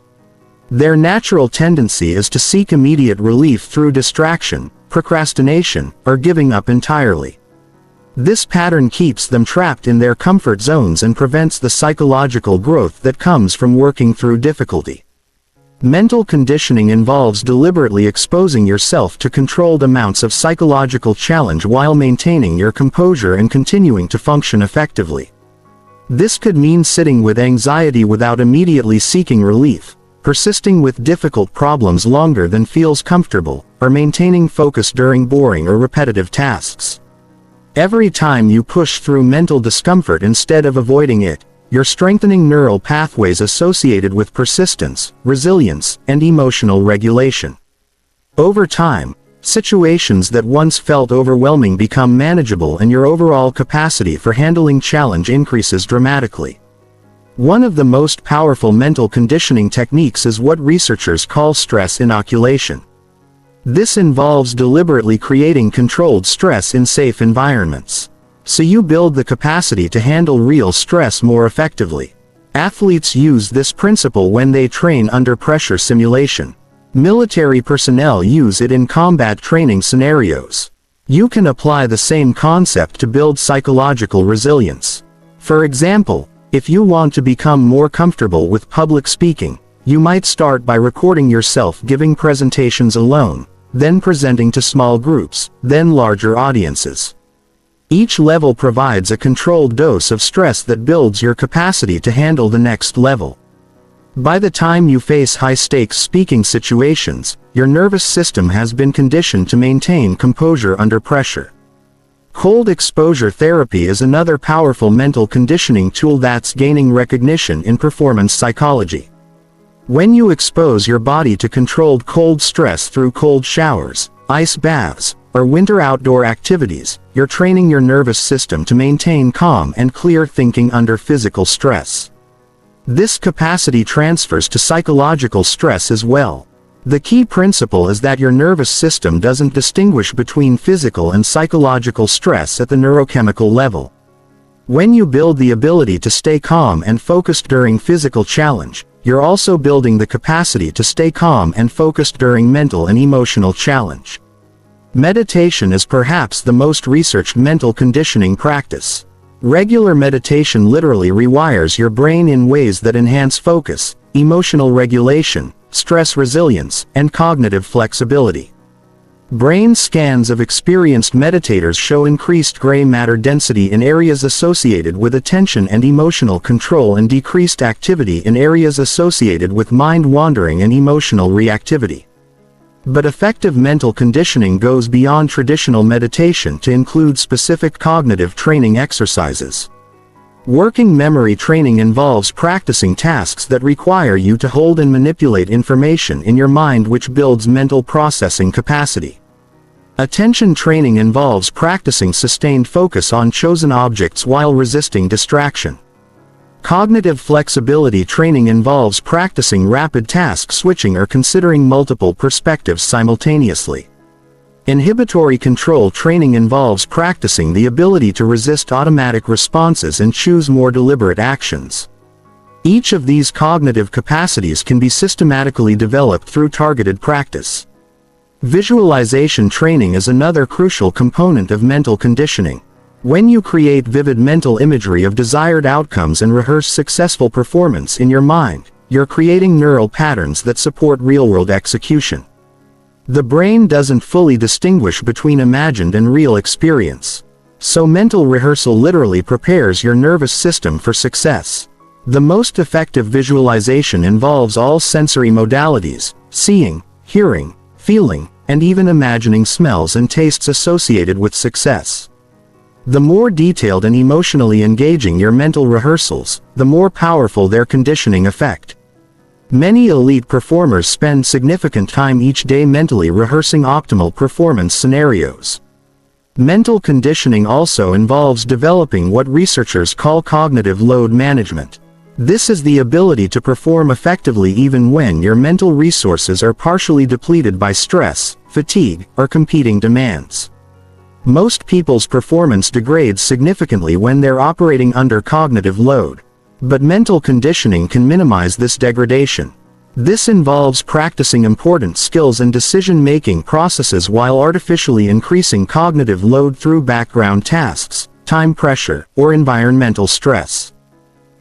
Their natural tendency is to seek immediate relief through distraction, procrastination, or giving up entirely. This pattern keeps them trapped in their comfort zones and prevents the psychological growth that comes from working through difficulty. Mental conditioning involves deliberately exposing yourself to controlled amounts of psychological challenge while maintaining your composure and continuing to function effectively. This could mean sitting with anxiety without immediately seeking relief, persisting with difficult problems longer than feels comfortable, or maintaining focus during boring or repetitive tasks. Every time you push through mental discomfort instead of avoiding it, you're strengthening neural pathways associated with persistence, resilience, and emotional regulation. Over time, situations that once felt overwhelming become manageable and your overall capacity for handling challenge increases dramatically. One of the most powerful mental conditioning techniques is what researchers call stress inoculation. This involves deliberately creating controlled stress in safe environments, so you build the capacity to handle real stress more effectively. Athletes use this principle when they train under pressure simulation. Military personnel use it in combat training scenarios. You can apply the same concept to build psychological resilience. For example, if you want to become more comfortable with public speaking, you might start by recording yourself giving presentations alone, then presenting to small groups, then larger audiences. Each level provides a controlled dose of stress that builds your capacity to handle the next level. By the time you face high-stakes speaking situations, your nervous system has been conditioned to maintain composure under pressure. Cold exposure therapy is another powerful mental conditioning tool that's gaining recognition in performance psychology. When you expose your body to controlled cold stress through cold showers, ice baths, or winter outdoor activities, you're training your nervous system to maintain calm and clear thinking under physical stress. This capacity transfers to psychological stress as well. The key principle is that your nervous system doesn't distinguish between physical and psychological stress at the neurochemical level. When you build the ability to stay calm and focused during physical challenge, you're also building the capacity to stay calm and focused during mental and emotional challenge. Meditation is perhaps the most researched mental conditioning practice. Regular meditation literally rewires your brain in ways that enhance focus, emotional regulation, stress resilience, and cognitive flexibility. Brain scans of experienced meditators show increased gray matter density in areas associated with attention and emotional control and decreased activity in areas associated with mind wandering and emotional reactivity. But effective mental conditioning goes beyond traditional meditation to include specific cognitive training exercises. Working memory training involves practicing tasks that require you to hold and manipulate information in your mind, which builds mental processing capacity. Attention training involves practicing sustained focus on chosen objects while resisting distraction. Cognitive flexibility training involves practicing rapid task switching or considering multiple perspectives simultaneously. Inhibitory control training involves practicing the ability to resist automatic responses and choose more deliberate actions. Each of these cognitive capacities can be systematically developed through targeted practice. Visualization training is another crucial component of mental conditioning. When you create vivid mental imagery of desired outcomes and rehearse successful performance in your mind, you're creating neural patterns that support real-world execution. The brain doesn't fully distinguish between imagined and real experience, so mental rehearsal literally prepares your nervous system for success. The most effective visualization involves all sensory modalities: seeing, hearing, feeling, and even imagining smells and tastes associated with success. The more detailed and emotionally engaging your mental rehearsals, the more powerful their conditioning effect. Many elite performers spend significant time each day mentally rehearsing optimal performance scenarios. Mental conditioning also involves developing what researchers call cognitive load management. This is the ability to perform effectively even when your mental resources are partially depleted by stress, fatigue, or competing demands. Most people's performance degrades significantly when they're operating under cognitive load. But mental conditioning can minimize this degradation. This involves practicing important skills and decision-making processes while artificially increasing cognitive load through background tasks, time pressure, or environmental stress.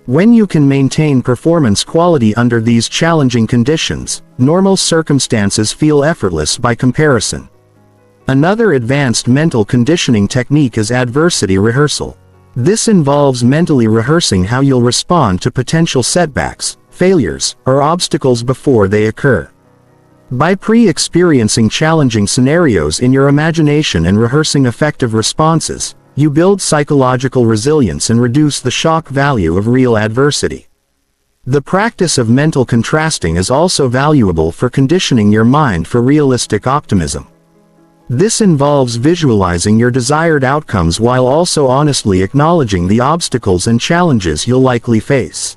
When you can maintain performance quality under these challenging conditions, normal circumstances feel effortless by comparison. Another advanced mental conditioning technique is adversity rehearsal. This involves mentally rehearsing how you'll respond to potential setbacks, failures, or obstacles before they occur. By pre-experiencing challenging scenarios in your imagination and rehearsing effective responses, you build psychological resilience and reduce the shock value of real adversity. The practice of mental contrasting is also valuable for conditioning your mind for realistic optimism. This involves visualizing your desired outcomes while also honestly acknowledging the obstacles and challenges you'll likely face.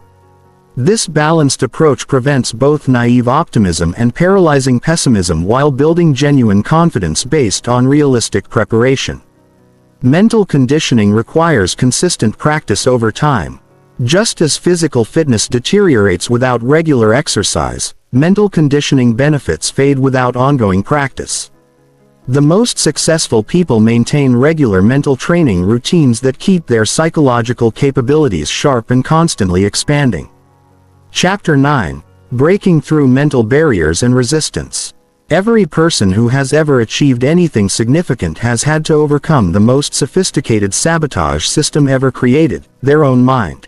This balanced approach prevents both naive optimism and paralyzing pessimism while building genuine confidence based on realistic preparation. Mental conditioning requires consistent practice over time. Just as physical fitness deteriorates without regular exercise, mental conditioning benefits fade without ongoing practice. The most successful people maintain regular mental training routines that keep their psychological capabilities sharp and constantly expanding. Chapter 9. Breaking through mental barriers and resistance. Every person who has ever achieved anything significant has had to overcome the most sophisticated sabotage system ever created, their own mind.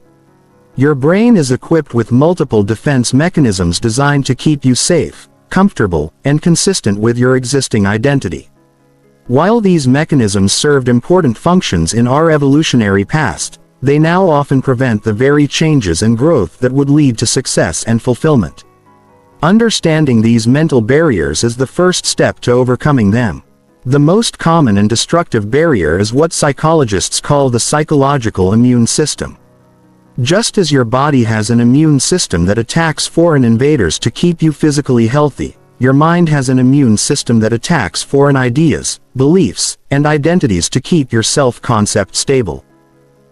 Your brain is equipped with multiple defense mechanisms designed to keep you safe, comfortable, and consistent with your existing identity. While these mechanisms served important functions in our evolutionary past, they now often prevent the very changes and growth that would lead to success and fulfillment. Understanding these mental barriers is the first step to overcoming them. The most common and destructive barrier is what psychologists call the psychological immune system. Just as your body has an immune system that attacks foreign invaders to keep you physically healthy, your mind has an immune system that attacks foreign ideas, beliefs, and identities to keep your self-concept stable.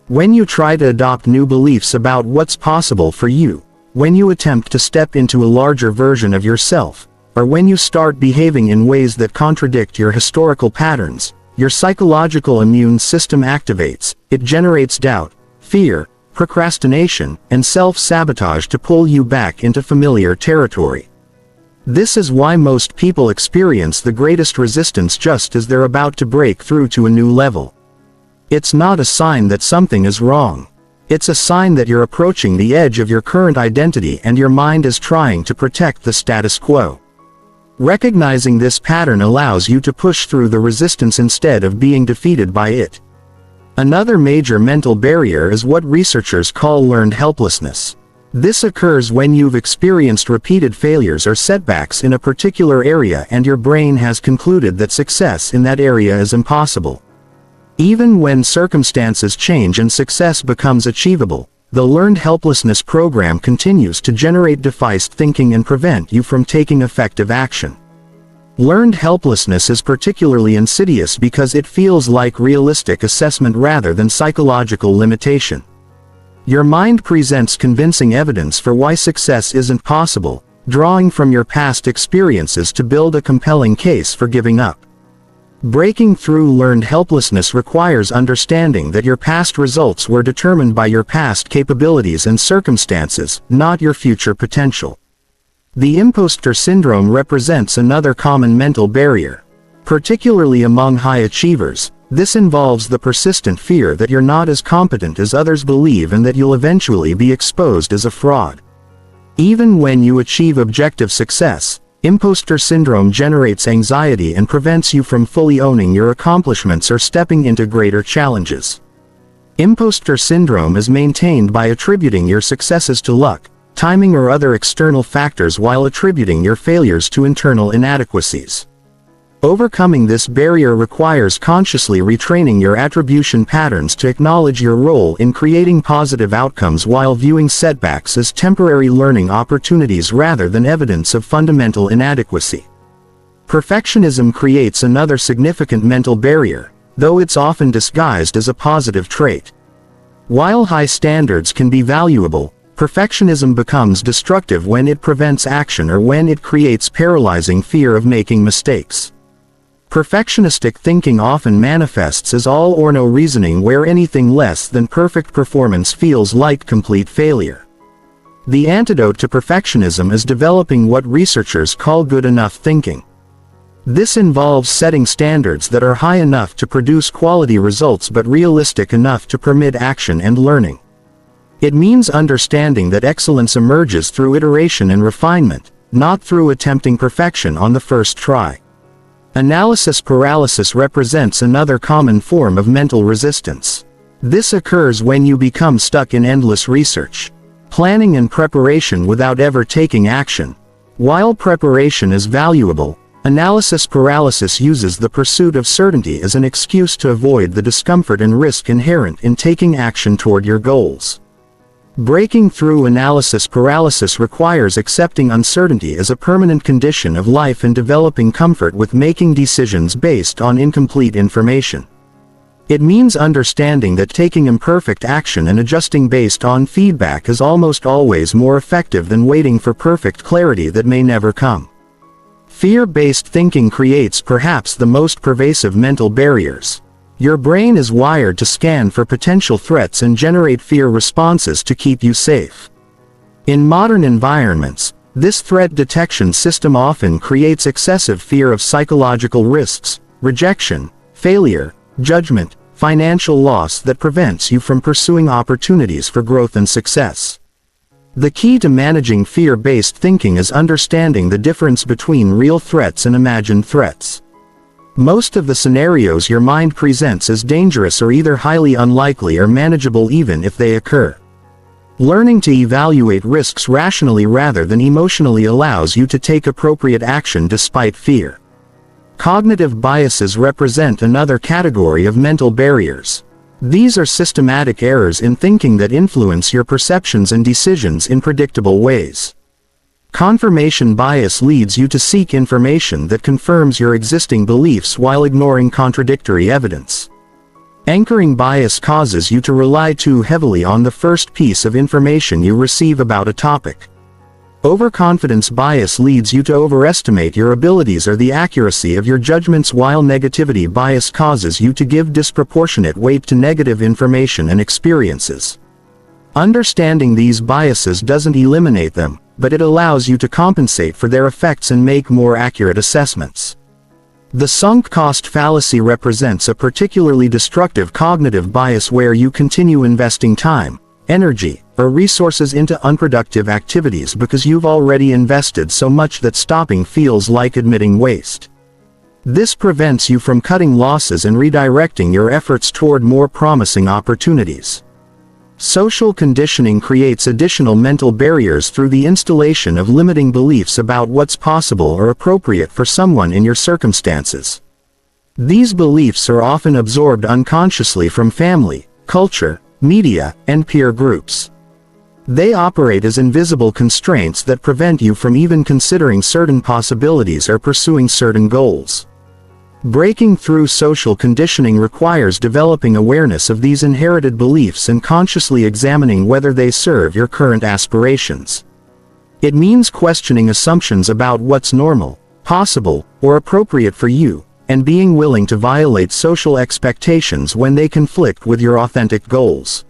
When you try to adopt new beliefs about what's possible for you, when you attempt to step into a larger version of yourself, or when you start behaving in ways that contradict your historical patterns, your psychological immune system activates. It generates doubt, fear, procrastination, and self-sabotage to pull you back into familiar territory. This is why most people experience the greatest resistance just as they're about to break through to a new level. It's not a sign that something is wrong. It's a sign that you're approaching the edge of your current identity and your mind is trying to protect the status quo. Recognizing this pattern allows you to push through the resistance instead of being defeated by it. Another major mental barrier is what researchers call learned helplessness. This occurs when you've experienced repeated failures or setbacks in a particular area and your brain has concluded that success in that area is impossible. Even when circumstances change and success becomes achievable, the learned helplessness program continues to generate defeatist thinking and prevent you from taking effective action. Learned helplessness is particularly insidious because it feels like realistic assessment rather than psychological limitation. Your mind presents convincing evidence for why success isn't possible, drawing from your past experiences to build a compelling case for giving up. Breaking through learned helplessness requires understanding that your past results were determined by your past capabilities and circumstances, not your future potential. The imposter syndrome represents another common mental barrier. Particularly among high achievers, this involves the persistent fear that you're not as competent as others believe and that you'll eventually be exposed as a fraud. Even when you achieve objective success, imposter syndrome generates anxiety and prevents you from fully owning your accomplishments or stepping into greater challenges. Imposter syndrome is maintained by attributing your successes to luck, timing or other external factors while attributing your failures to internal inadequacies. Overcoming this barrier requires consciously retraining your attribution patterns to acknowledge your role in creating positive outcomes while viewing setbacks as temporary learning opportunities rather than evidence of fundamental inadequacy. Perfectionism creates another significant mental barrier, though it's often disguised as a positive trait. While high standards can be valuable, Perfectionism becomes destructive when it prevents action or when it creates paralyzing fear of making mistakes. Perfectionistic thinking often manifests as all or no reasoning, where anything less than perfect performance feels like complete failure. The antidote to perfectionism is developing what researchers call good enough thinking. This involves setting standards that are high enough to produce quality results but realistic enough to permit action and learning. It means understanding that excellence emerges through iteration and refinement, not through attempting perfection on the first try. Analysis paralysis represents another common form of mental resistance. This occurs when you become stuck in endless research, planning and preparation without ever taking action. While preparation is valuable, analysis paralysis uses the pursuit of certainty as an excuse to avoid the discomfort and risk inherent in taking action toward your goals. Breaking through analysis paralysis requires accepting uncertainty as a permanent condition of life and developing comfort with making decisions based on incomplete information. It means understanding that taking imperfect action and adjusting based on feedback is almost always more effective than waiting for perfect clarity that may never come. Fear-based thinking creates perhaps the most pervasive mental barriers. Your brain is wired to scan for potential threats and generate fear responses to keep you safe. In modern environments, this threat detection system often creates excessive fear of psychological risks, rejection, failure, judgment, financial loss that prevents you from pursuing opportunities for growth and success. The key to managing fear-based thinking is understanding the difference between real threats and imagined threats. Most of the scenarios your mind presents as dangerous are either highly unlikely or manageable even if they occur. Learning to evaluate risks rationally rather than emotionally allows you to take appropriate action despite fear. Cognitive biases represent another category of mental barriers. These are systematic errors in thinking that influence your perceptions and decisions in predictable ways. Confirmation bias leads you to seek information that confirms your existing beliefs while ignoring contradictory evidence. Anchoring bias causes you to rely too heavily on the first piece of information you receive about a topic. Overconfidence bias leads you to overestimate your abilities or the accuracy of your judgments, while negativity bias causes you to give disproportionate weight to negative information and experiences. Understanding these biases doesn't eliminate them, but it allows you to compensate for their effects and make more accurate assessments. The sunk cost fallacy represents a particularly destructive cognitive bias where you continue investing time, energy, or resources into unproductive activities because you've already invested so much that stopping feels like admitting waste. This prevents you from cutting losses and redirecting your efforts toward more promising opportunities. Social conditioning creates additional mental barriers through the installation of limiting beliefs about what's possible or appropriate for someone in your circumstances. These beliefs are often absorbed unconsciously from family, culture, media, and peer groups. They operate as invisible constraints that prevent you from even considering certain possibilities or pursuing certain goals. Breaking through social conditioning requires developing awareness of these inherited beliefs and consciously examining whether they serve your current aspirations. It means questioning assumptions about what's normal, possible, or appropriate for you, and being willing to violate social expectations when they conflict with your authentic goals.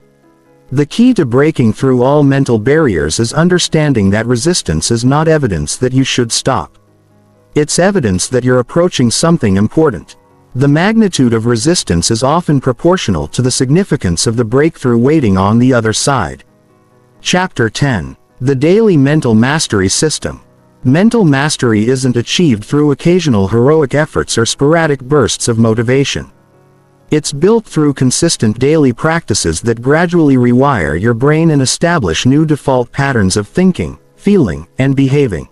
The key to breaking through all mental barriers is understanding that resistance is not evidence that you should stop. It's evidence that you're approaching something important. The magnitude of resistance is often proportional to the significance of the breakthrough waiting on the other side. Chapter 10. The Daily Mental Mastery System. Mental mastery isn't achieved through occasional heroic efforts or sporadic bursts of motivation. It's built through consistent daily practices that gradually rewire your brain and establish new default patterns of thinking, feeling, and behaving.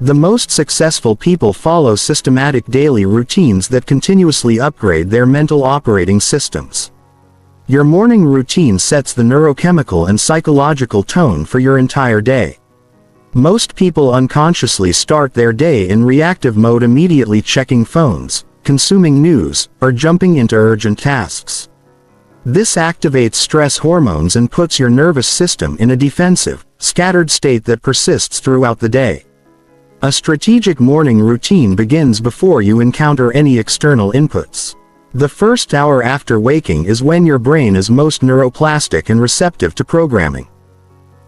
The most successful people follow systematic daily routines that continuously upgrade their mental operating systems. Your morning routine sets the neurochemical and psychological tone for your entire day. Most people unconsciously start their day in reactive mode, immediately checking phones, consuming news, or jumping into urgent tasks. This activates stress hormones and puts your nervous system in a defensive, scattered state that persists throughout the day. A strategic morning routine begins before you encounter any external inputs. The first hour after waking is when your brain is most neuroplastic and receptive to programming.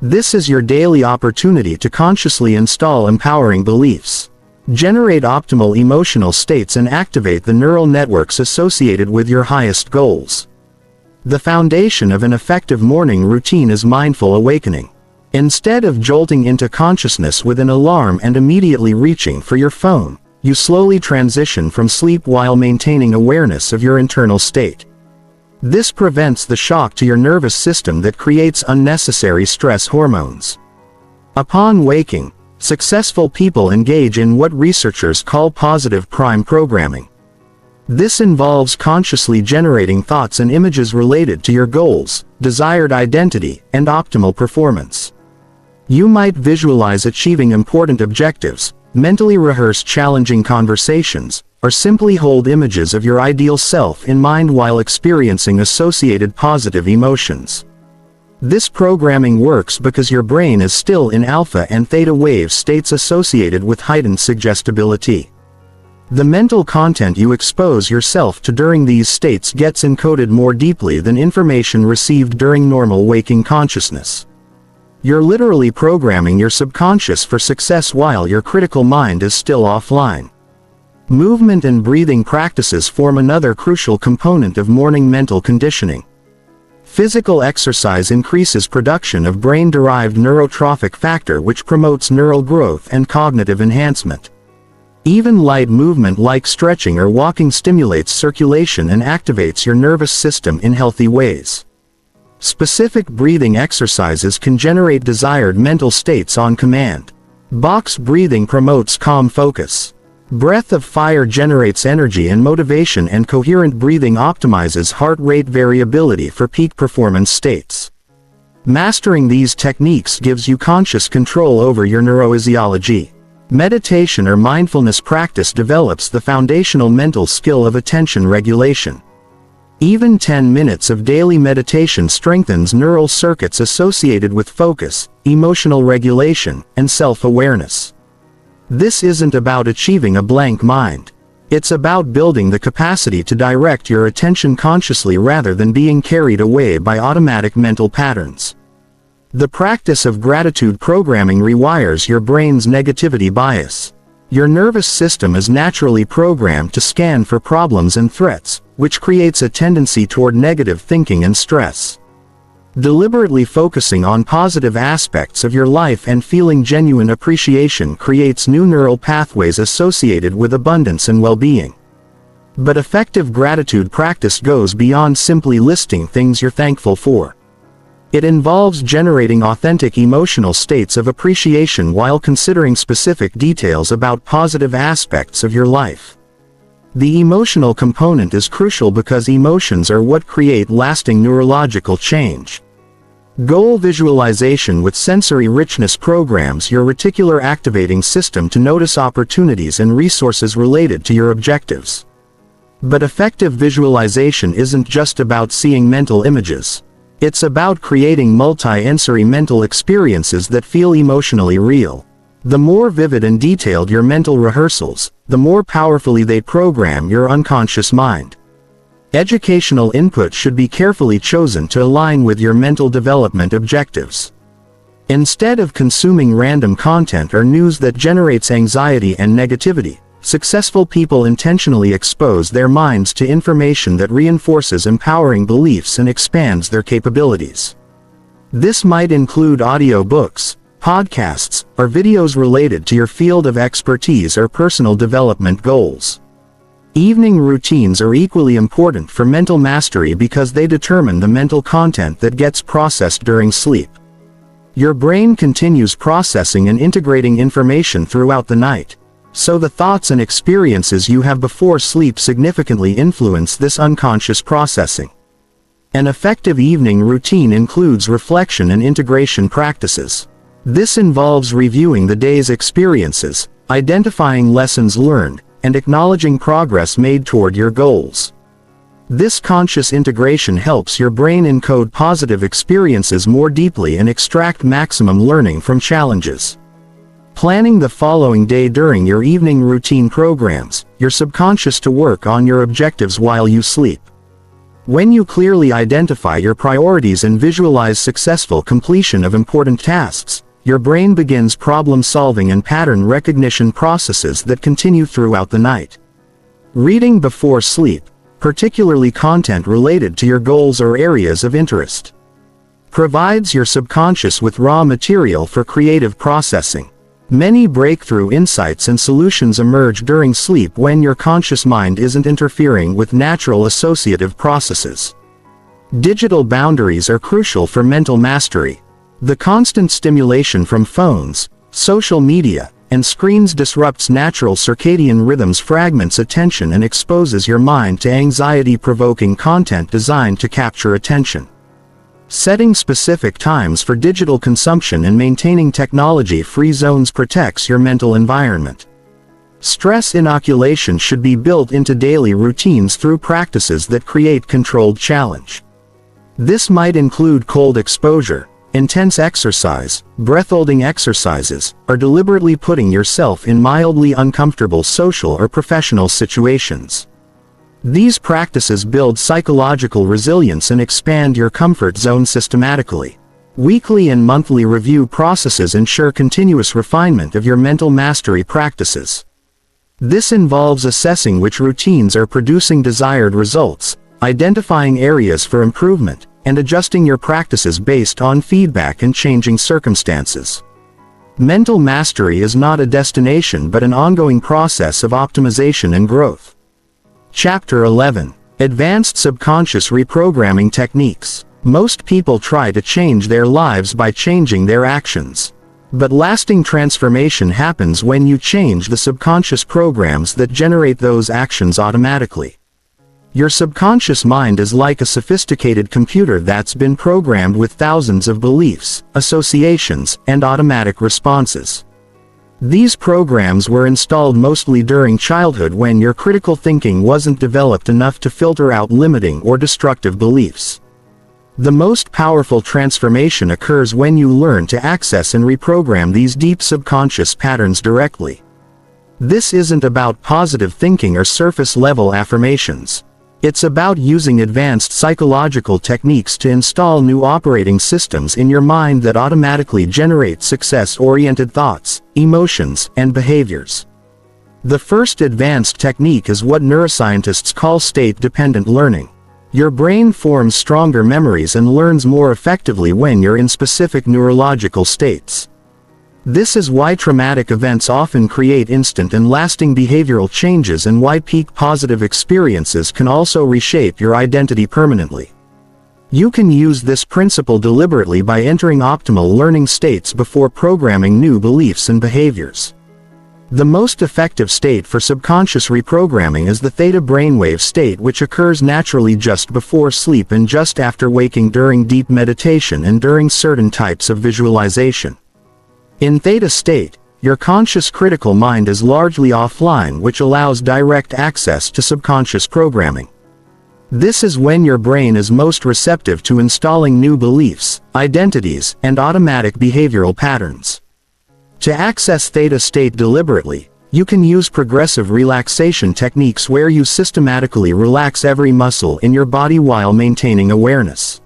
This is your daily opportunity to consciously install empowering beliefs, generate optimal emotional states, and activate the neural networks associated with your highest goals. The foundation of an effective morning routine is mindful awakening. Instead of jolting into consciousness with an alarm and immediately reaching for your phone, you slowly transition from sleep while maintaining awareness of your internal state. This prevents the shock to your nervous system that creates unnecessary stress hormones. Upon waking, successful people engage in what researchers call positive prime programming. This involves consciously generating thoughts and images related to your goals, desired identity, and optimal performance. You might visualize achieving important objectives, mentally rehearse challenging conversations, or simply hold images of your ideal self in mind while experiencing associated positive emotions. This programming works because your brain is still in alpha and theta wave states associated with heightened suggestibility. The mental content you expose yourself to during these states gets encoded more deeply than information received during normal waking consciousness. You're literally programming your subconscious for success while your critical mind is still offline. Movement and breathing practices form another crucial component of morning mental conditioning. Physical exercise increases production of brain-derived neurotrophic factor, which promotes neural growth and cognitive enhancement. Even light movement like stretching or walking stimulates circulation and activates your nervous system in healthy ways. Specific breathing exercises can generate desired mental states on command. Box breathing promotes calm focus. Breath of fire generates energy and motivation, and coherent breathing optimizes heart rate variability for peak performance states. Mastering these techniques gives you conscious control over your neurophysiology. Meditation or mindfulness practice develops the foundational mental skill of attention regulation. Even 10 minutes of daily meditation strengthens neural circuits associated with focus, emotional regulation, and self-awareness. This isn't about achieving a blank mind. It's about building the capacity to direct your attention consciously rather than being carried away by automatic mental patterns. The practice of gratitude programming rewires your brain's negativity bias. Your nervous system is naturally programmed to scan for problems and threats, which creates a tendency toward negative thinking and stress. Deliberately focusing on positive aspects of your life and feeling genuine appreciation creates new neural pathways associated with abundance and well-being. But effective gratitude practice goes beyond simply listing things you're thankful for. It involves generating authentic emotional states of appreciation while considering specific details about positive aspects of your life. The emotional component is crucial because emotions are what create lasting neurological change. Goal visualization with sensory richness programs your reticular activating system to notice opportunities and resources related to your objectives. But effective visualization isn't just about seeing mental images. It's about creating multi-sensory mental experiences that feel emotionally real. The more vivid and detailed your mental rehearsals, the more powerfully they program your unconscious mind. Educational input should be carefully chosen to align with your mental development objectives. Instead of consuming random content or news that generates anxiety and negativity, successful people intentionally expose their minds to information that reinforces empowering beliefs and expands their capabilities. This might include audiobooks, podcasts, or videos related to your field of expertise or personal development goals. Evening routines are equally important for mental mastery because they determine the mental content that gets processed during sleep. Your brain continues processing and integrating information throughout the night, so the thoughts and experiences you have before sleep significantly influence this unconscious processing. An effective evening routine includes reflection and integration practices. This involves reviewing the day's experiences, identifying lessons learned, and acknowledging progress made toward your goals. This conscious integration helps your brain encode positive experiences more deeply and extract maximum learning from challenges. Planning the following day during your evening routine programs your subconscious to work on your objectives while you sleep. When you clearly identify your priorities and visualize successful completion of important tasks, your brain begins problem-solving and pattern recognition processes that continue throughout the night. Reading before sleep, particularly content related to your goals or areas of interest, provides your subconscious with raw material for creative processing. Many breakthrough insights and solutions emerge during sleep when your conscious mind isn't interfering with natural associative processes. Digital boundaries are crucial for mental mastery. The constant stimulation from phones, social media, and screens disrupts natural circadian rhythms, fragments attention, and exposes your mind to anxiety-provoking content designed to capture attention. Setting specific times for digital consumption and maintaining technology-free zones protects your mental environment. Stress inoculation should be built into daily routines through practices that create controlled challenge. This might include cold exposure, intense exercise, breath-holding exercises, or deliberately putting yourself in mildly uncomfortable social or professional situations. These practices build psychological resilience and expand your comfort zone systematically. Weekly and monthly review processes ensure continuous refinement of your mental mastery practices. This involves assessing which routines are producing desired results, identifying areas for improvement, and adjusting your practices based on feedback and changing circumstances. Mental mastery is not a destination but an ongoing process of optimization and growth. Chapter 11. Advanced Subconscious Reprogramming Techniques. Most people try to change their lives by changing their actions. But lasting transformation happens when you change the subconscious programs that generate those actions automatically. Your subconscious mind is like a sophisticated computer that's been programmed with thousands of beliefs, associations, and automatic responses. These programs were installed mostly during childhood when your critical thinking wasn't developed enough to filter out limiting or destructive beliefs. The most powerful transformation occurs when you learn to access and reprogram these deep subconscious patterns directly. This isn't about positive thinking or surface-level affirmations. It's about using advanced psychological techniques to install new operating systems in your mind that automatically generate success-oriented thoughts, emotions, and behaviors. The first advanced technique is what neuroscientists call state-dependent learning. Your brain forms stronger memories and learns more effectively when you're in specific neurological states. This is why traumatic events often create instant and lasting behavioral changes and why peak positive experiences can also reshape your identity permanently. You can use this principle deliberately by entering optimal learning states before programming new beliefs and behaviors. The most effective state for subconscious reprogramming is the theta brainwave state, which occurs naturally just before sleep and just after waking during deep meditation and during certain types of visualization. In theta state, your conscious critical mind is largely offline, which allows direct access to subconscious programming. This is when your brain is most receptive to installing new beliefs, identities, and automatic behavioral patterns. To access theta state deliberately, you can use progressive relaxation techniques where you systematically relax every muscle in your body while maintaining awareness.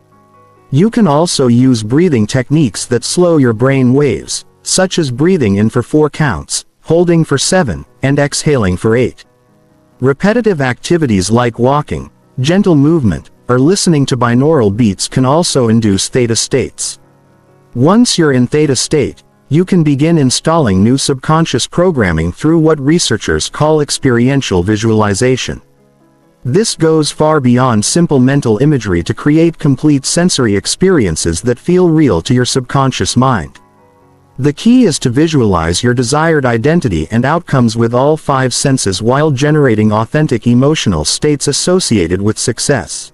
You can also use breathing techniques that slow your brain waves, such as breathing in for 4 counts, holding for 7, and exhaling for 8. Repetitive activities like walking, gentle movement, or listening to binaural beats can also induce theta states. Once you're in theta state, you can begin installing new subconscious programming through what researchers call experiential visualization. This goes far beyond simple mental imagery to create complete sensory experiences that feel real to your subconscious mind. The key is to visualize your desired identity and outcomes with all 5 senses while generating authentic emotional states associated with success.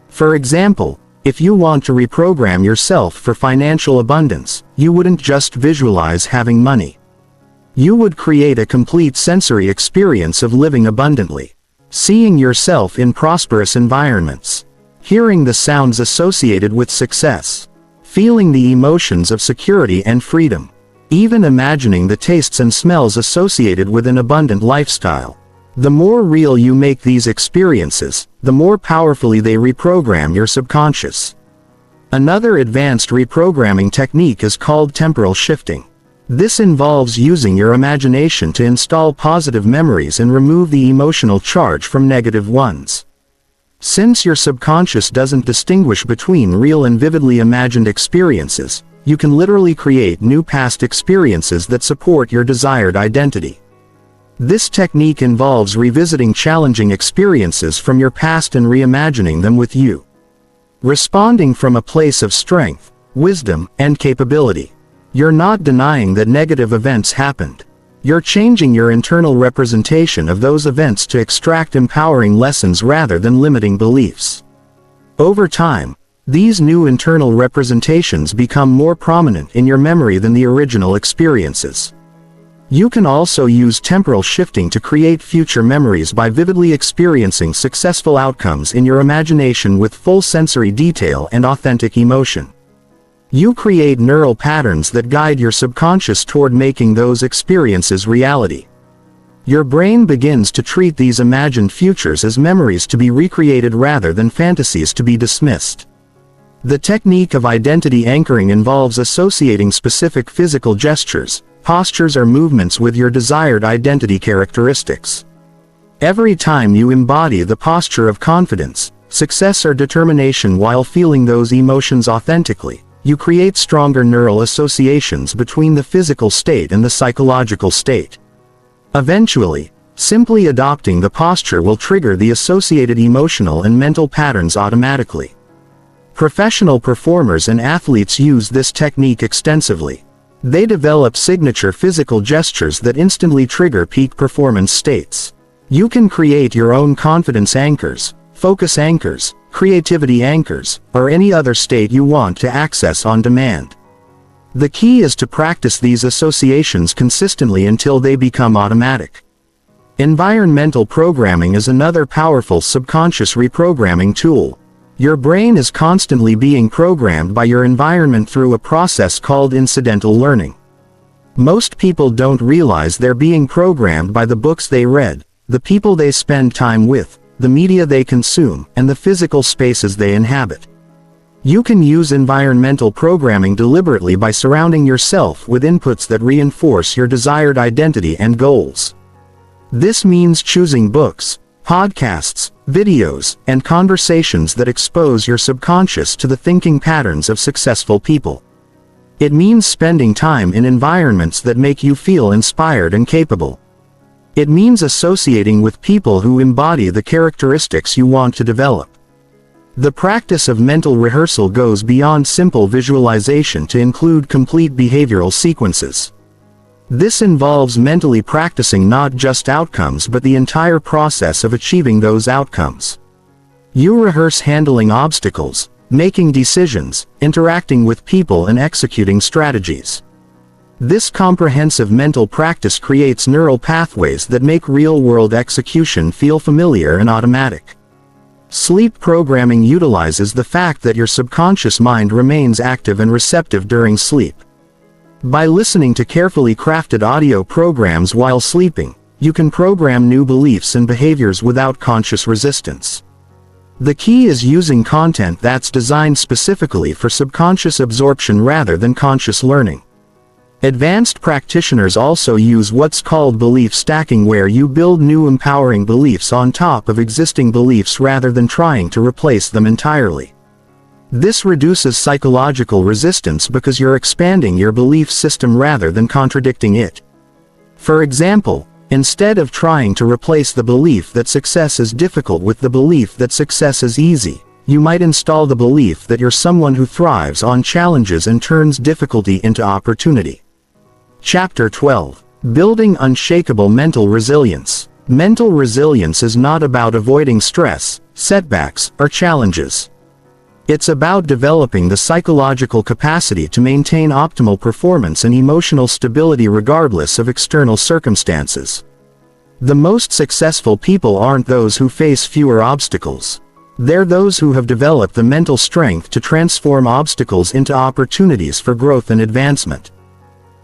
For example, if you want to reprogram yourself for financial abundance, you wouldn't just visualize having money. You would create a complete sensory experience of living abundantly. Seeing yourself in prosperous environments. Hearing the sounds associated with success. Feeling the emotions of security and freedom. Even imagining the tastes and smells associated with an abundant lifestyle. The more real you make these experiences, the more powerfully they reprogram your subconscious. Another advanced reprogramming technique is called temporal shifting. This involves using your imagination to install positive memories and remove the emotional charge from negative ones. Since your subconscious doesn't distinguish between real and vividly imagined experiences, you can literally create new past experiences that support your desired identity. This technique involves revisiting challenging experiences from your past and reimagining them with you. Responding from a place of strength, wisdom, and capability. You're not denying that negative events happened. You're changing your internal representation of those events to extract empowering lessons rather than limiting beliefs. Over time, these new internal representations become more prominent in your memory than the original experiences. You can also use temporal shifting to create future memories by vividly experiencing successful outcomes in your imagination with full sensory detail and authentic emotion. You create neural patterns that guide your subconscious toward making those experiences reality. Your brain begins to treat these imagined futures as memories to be recreated rather than fantasies to be dismissed. The technique of identity anchoring involves associating specific physical gestures, postures or movements with your desired identity characteristics. Every time you embody the posture of confidence, success or determination while feeling those emotions authentically, you create stronger neural associations between the physical state and the psychological state. Eventually, simply adopting the posture will trigger the associated emotional and mental patterns automatically. Professional performers and athletes use this technique extensively. They develop signature physical gestures that instantly trigger peak performance states. You can create your own confidence anchors, focus anchors, creativity anchors, or any other state you want to access on demand. The key is to practice these associations consistently until they become automatic. Environmental programming is another powerful subconscious reprogramming tool. Your brain is constantly being programmed by your environment through a process called incidental learning. Most people don't realize they're being programmed by the books they read, the people they spend time with, the media they consume, and the physical spaces they inhabit. You can use environmental programming deliberately by surrounding yourself with inputs that reinforce your desired identity and goals. This means choosing books, podcasts, videos, and conversations that expose your subconscious to the thinking patterns of successful people. It means spending time in environments that make you feel inspired and capable. It means associating with people who embody the characteristics you want to develop. The practice of mental rehearsal goes beyond simple visualization to include complete behavioral sequences. This involves mentally practicing not just outcomes but the entire process of achieving those outcomes. You rehearse handling obstacles, making decisions, interacting with people, and executing strategies. This comprehensive mental practice creates neural pathways that make real-world execution feel familiar and automatic. Sleep programming utilizes the fact that your subconscious mind remains active and receptive during sleep. By listening to carefully crafted audio programs while sleeping, you can program new beliefs and behaviors without conscious resistance. The key is using content that's designed specifically for subconscious absorption rather than conscious learning. Advanced practitioners also use what's called belief stacking, where you build new empowering beliefs on top of existing beliefs rather than trying to replace them entirely. This reduces psychological resistance because you're expanding your belief system rather than contradicting it. For example, instead of trying to replace the belief that success is difficult with the belief that success is easy, you might install the belief that you're someone who thrives on challenges and turns difficulty into opportunity. Chapter 12. Building Unshakable Mental Resilience. Mental resilience is not about avoiding stress, setbacks, or challenges. It's about developing the psychological capacity to maintain optimal performance and emotional stability regardless of external circumstances. The most successful people aren't those who face fewer obstacles. They're those who have developed the mental strength to transform obstacles into opportunities for growth and advancement.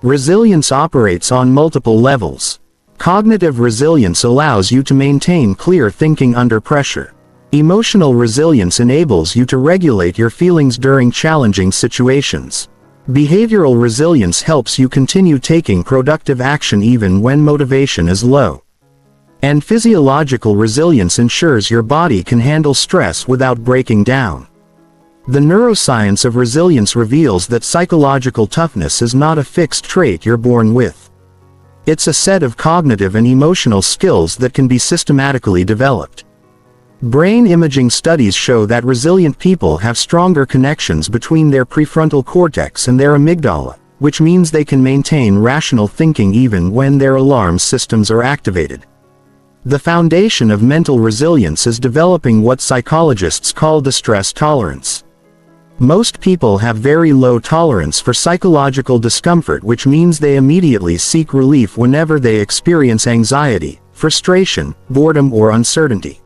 Resilience operates on multiple levels. Cognitive resilience allows you to maintain clear thinking under pressure. Emotional resilience enables you to regulate your feelings during challenging situations. Behavioral resilience helps you continue taking productive action even when motivation is low. And physiological resilience ensures your body can handle stress without breaking down. The neuroscience of resilience reveals that psychological toughness is not a fixed trait you're born with. It's a set of cognitive and emotional skills that can be systematically developed. Brain imaging studies show that resilient people have stronger connections between their prefrontal cortex and their amygdala, which means they can maintain rational thinking even when their alarm systems are activated. The foundation of mental resilience is developing what psychologists call distress tolerance. Most people have very low tolerance for psychological discomfort, which means they immediately seek relief whenever they experience anxiety, frustration, boredom, or uncertainty.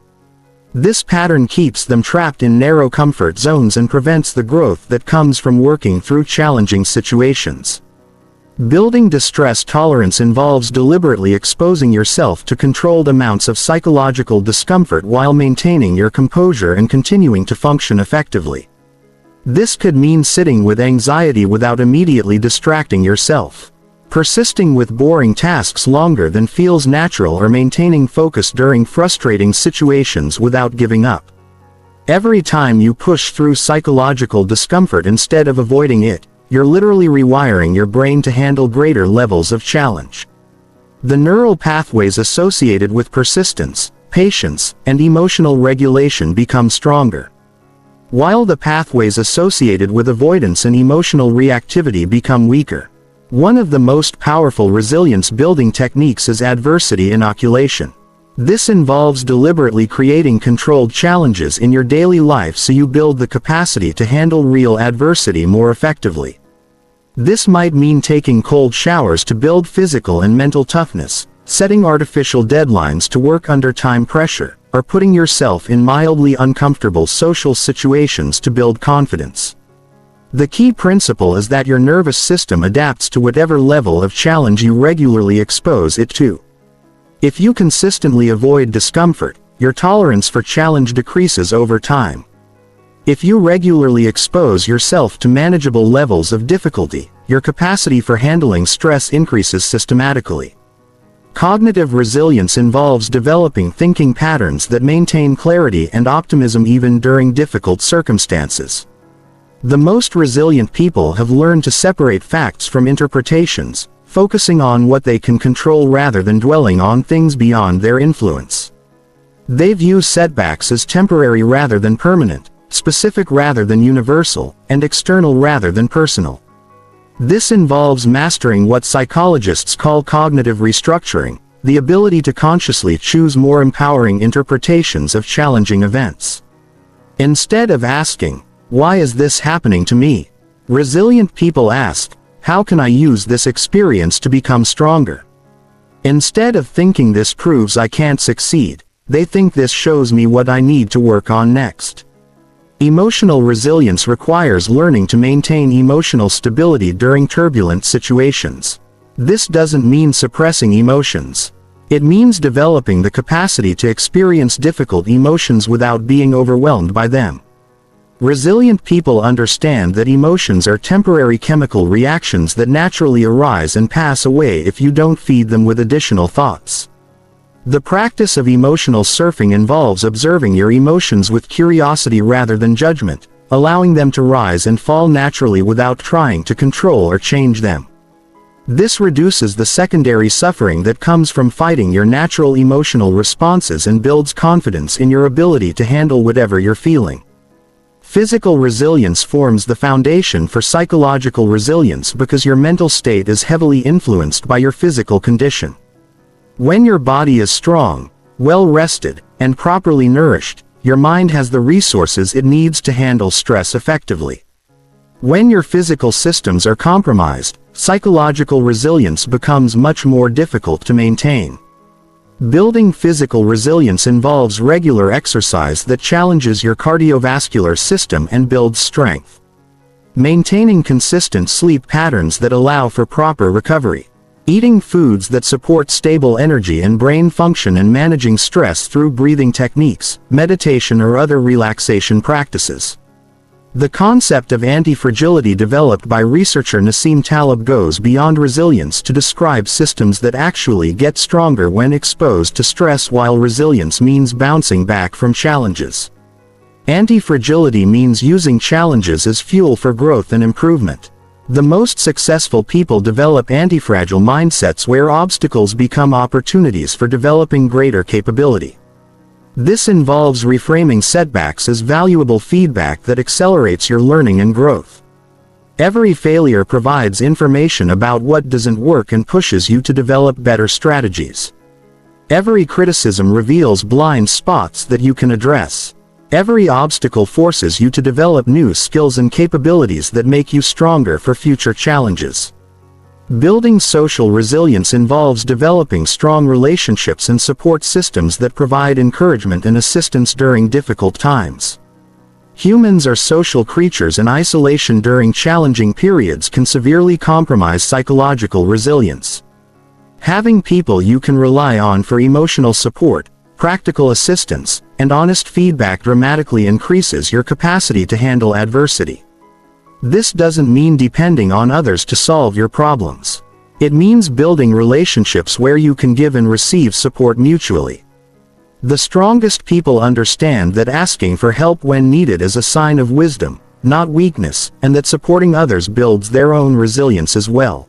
This pattern keeps them trapped in narrow comfort zones and prevents the growth that comes from working through challenging situations. Building distress tolerance involves deliberately exposing yourself to controlled amounts of psychological discomfort while maintaining your composure and continuing to function effectively. This could mean sitting with anxiety without immediately distracting yourself, persisting with boring tasks longer than feels natural, or maintaining focus during frustrating situations without giving up. Every time you push through psychological discomfort instead of avoiding it, you're literally rewiring your brain to handle greater levels of challenge. The neural pathways associated with persistence, patience, and emotional regulation become stronger, while the pathways associated with avoidance and emotional reactivity become weaker. One of the most powerful resilience-building techniques is adversity inoculation. This involves deliberately creating controlled challenges in your daily life so you build the capacity to handle real adversity more effectively. This might mean taking cold showers to build physical and mental toughness, setting artificial deadlines to work under time pressure, or putting yourself in mildly uncomfortable social situations to build confidence. The key principle is that your nervous system adapts to whatever level of challenge you regularly expose it to. If you consistently avoid discomfort, your tolerance for challenge decreases over time. If you regularly expose yourself to manageable levels of difficulty, your capacity for handling stress increases systematically. Cognitive resilience involves developing thinking patterns that maintain clarity and optimism even during difficult circumstances. The most resilient people have learned to separate facts from interpretations, focusing on what they can control rather than dwelling on things beyond their influence. They view setbacks as temporary rather than permanent, specific rather than universal, and external rather than personal. This involves mastering what psychologists call cognitive restructuring, the ability to consciously choose more empowering interpretations of challenging events. Instead of asking, "Why is this happening to me?" resilient people ask, "How can I use this experience to become stronger?" Instead of thinking "This proves I can't succeed," they think "This shows me what I need to work on next." Emotional resilience requires learning to maintain emotional stability during turbulent situations. This doesn't mean suppressing emotions. It means developing the capacity to experience difficult emotions without being overwhelmed by them. Resilient people understand that emotions are temporary chemical reactions that naturally arise and pass away if you don't feed them with additional thoughts. The practice of emotional surfing involves observing your emotions with curiosity rather than judgment, allowing them to rise and fall naturally without trying to control or change them. This reduces the secondary suffering that comes from fighting your natural emotional responses and builds confidence in your ability to handle whatever you're feeling. Physical resilience forms the foundation for psychological resilience because your mental state is heavily influenced by your physical condition. When your body is strong, well-rested, and properly nourished, your mind has the resources it needs to handle stress effectively. When your physical systems are compromised, psychological resilience becomes much more difficult to maintain. Building physical resilience involves regular exercise that challenges your cardiovascular system and builds strength. Maintaining consistent sleep patterns that allow for proper recovery. Eating foods that support stable energy and brain function, and managing stress through breathing techniques, meditation, or other relaxation practices. The concept of anti-fragility developed by researcher Nassim Taleb goes beyond resilience to describe systems that actually get stronger when exposed to stress, while resilience means bouncing back from challenges. Anti-fragility means using challenges as fuel for growth and improvement. The most successful people develop anti-fragile mindsets where obstacles become opportunities for developing greater capability. This involves reframing setbacks as valuable feedback that accelerates your learning and growth. Every failure provides information about what doesn't work and pushes you to develop better strategies. Every criticism reveals blind spots that you can address. Every obstacle forces you to develop new skills and capabilities that make you stronger for future challenges. Building social resilience involves developing strong relationships and support systems that provide encouragement and assistance during difficult times. Humans are social creatures, and isolation during challenging periods can severely compromise psychological resilience. Having people you can rely on for emotional support, practical assistance, and honest feedback dramatically increases your capacity to handle adversity. This doesn't mean depending on others to solve your problems. It means building relationships where you can give and receive support mutually. The strongest people understand that asking for help when needed is a sign of wisdom, not weakness, and that supporting others builds their own resilience as well.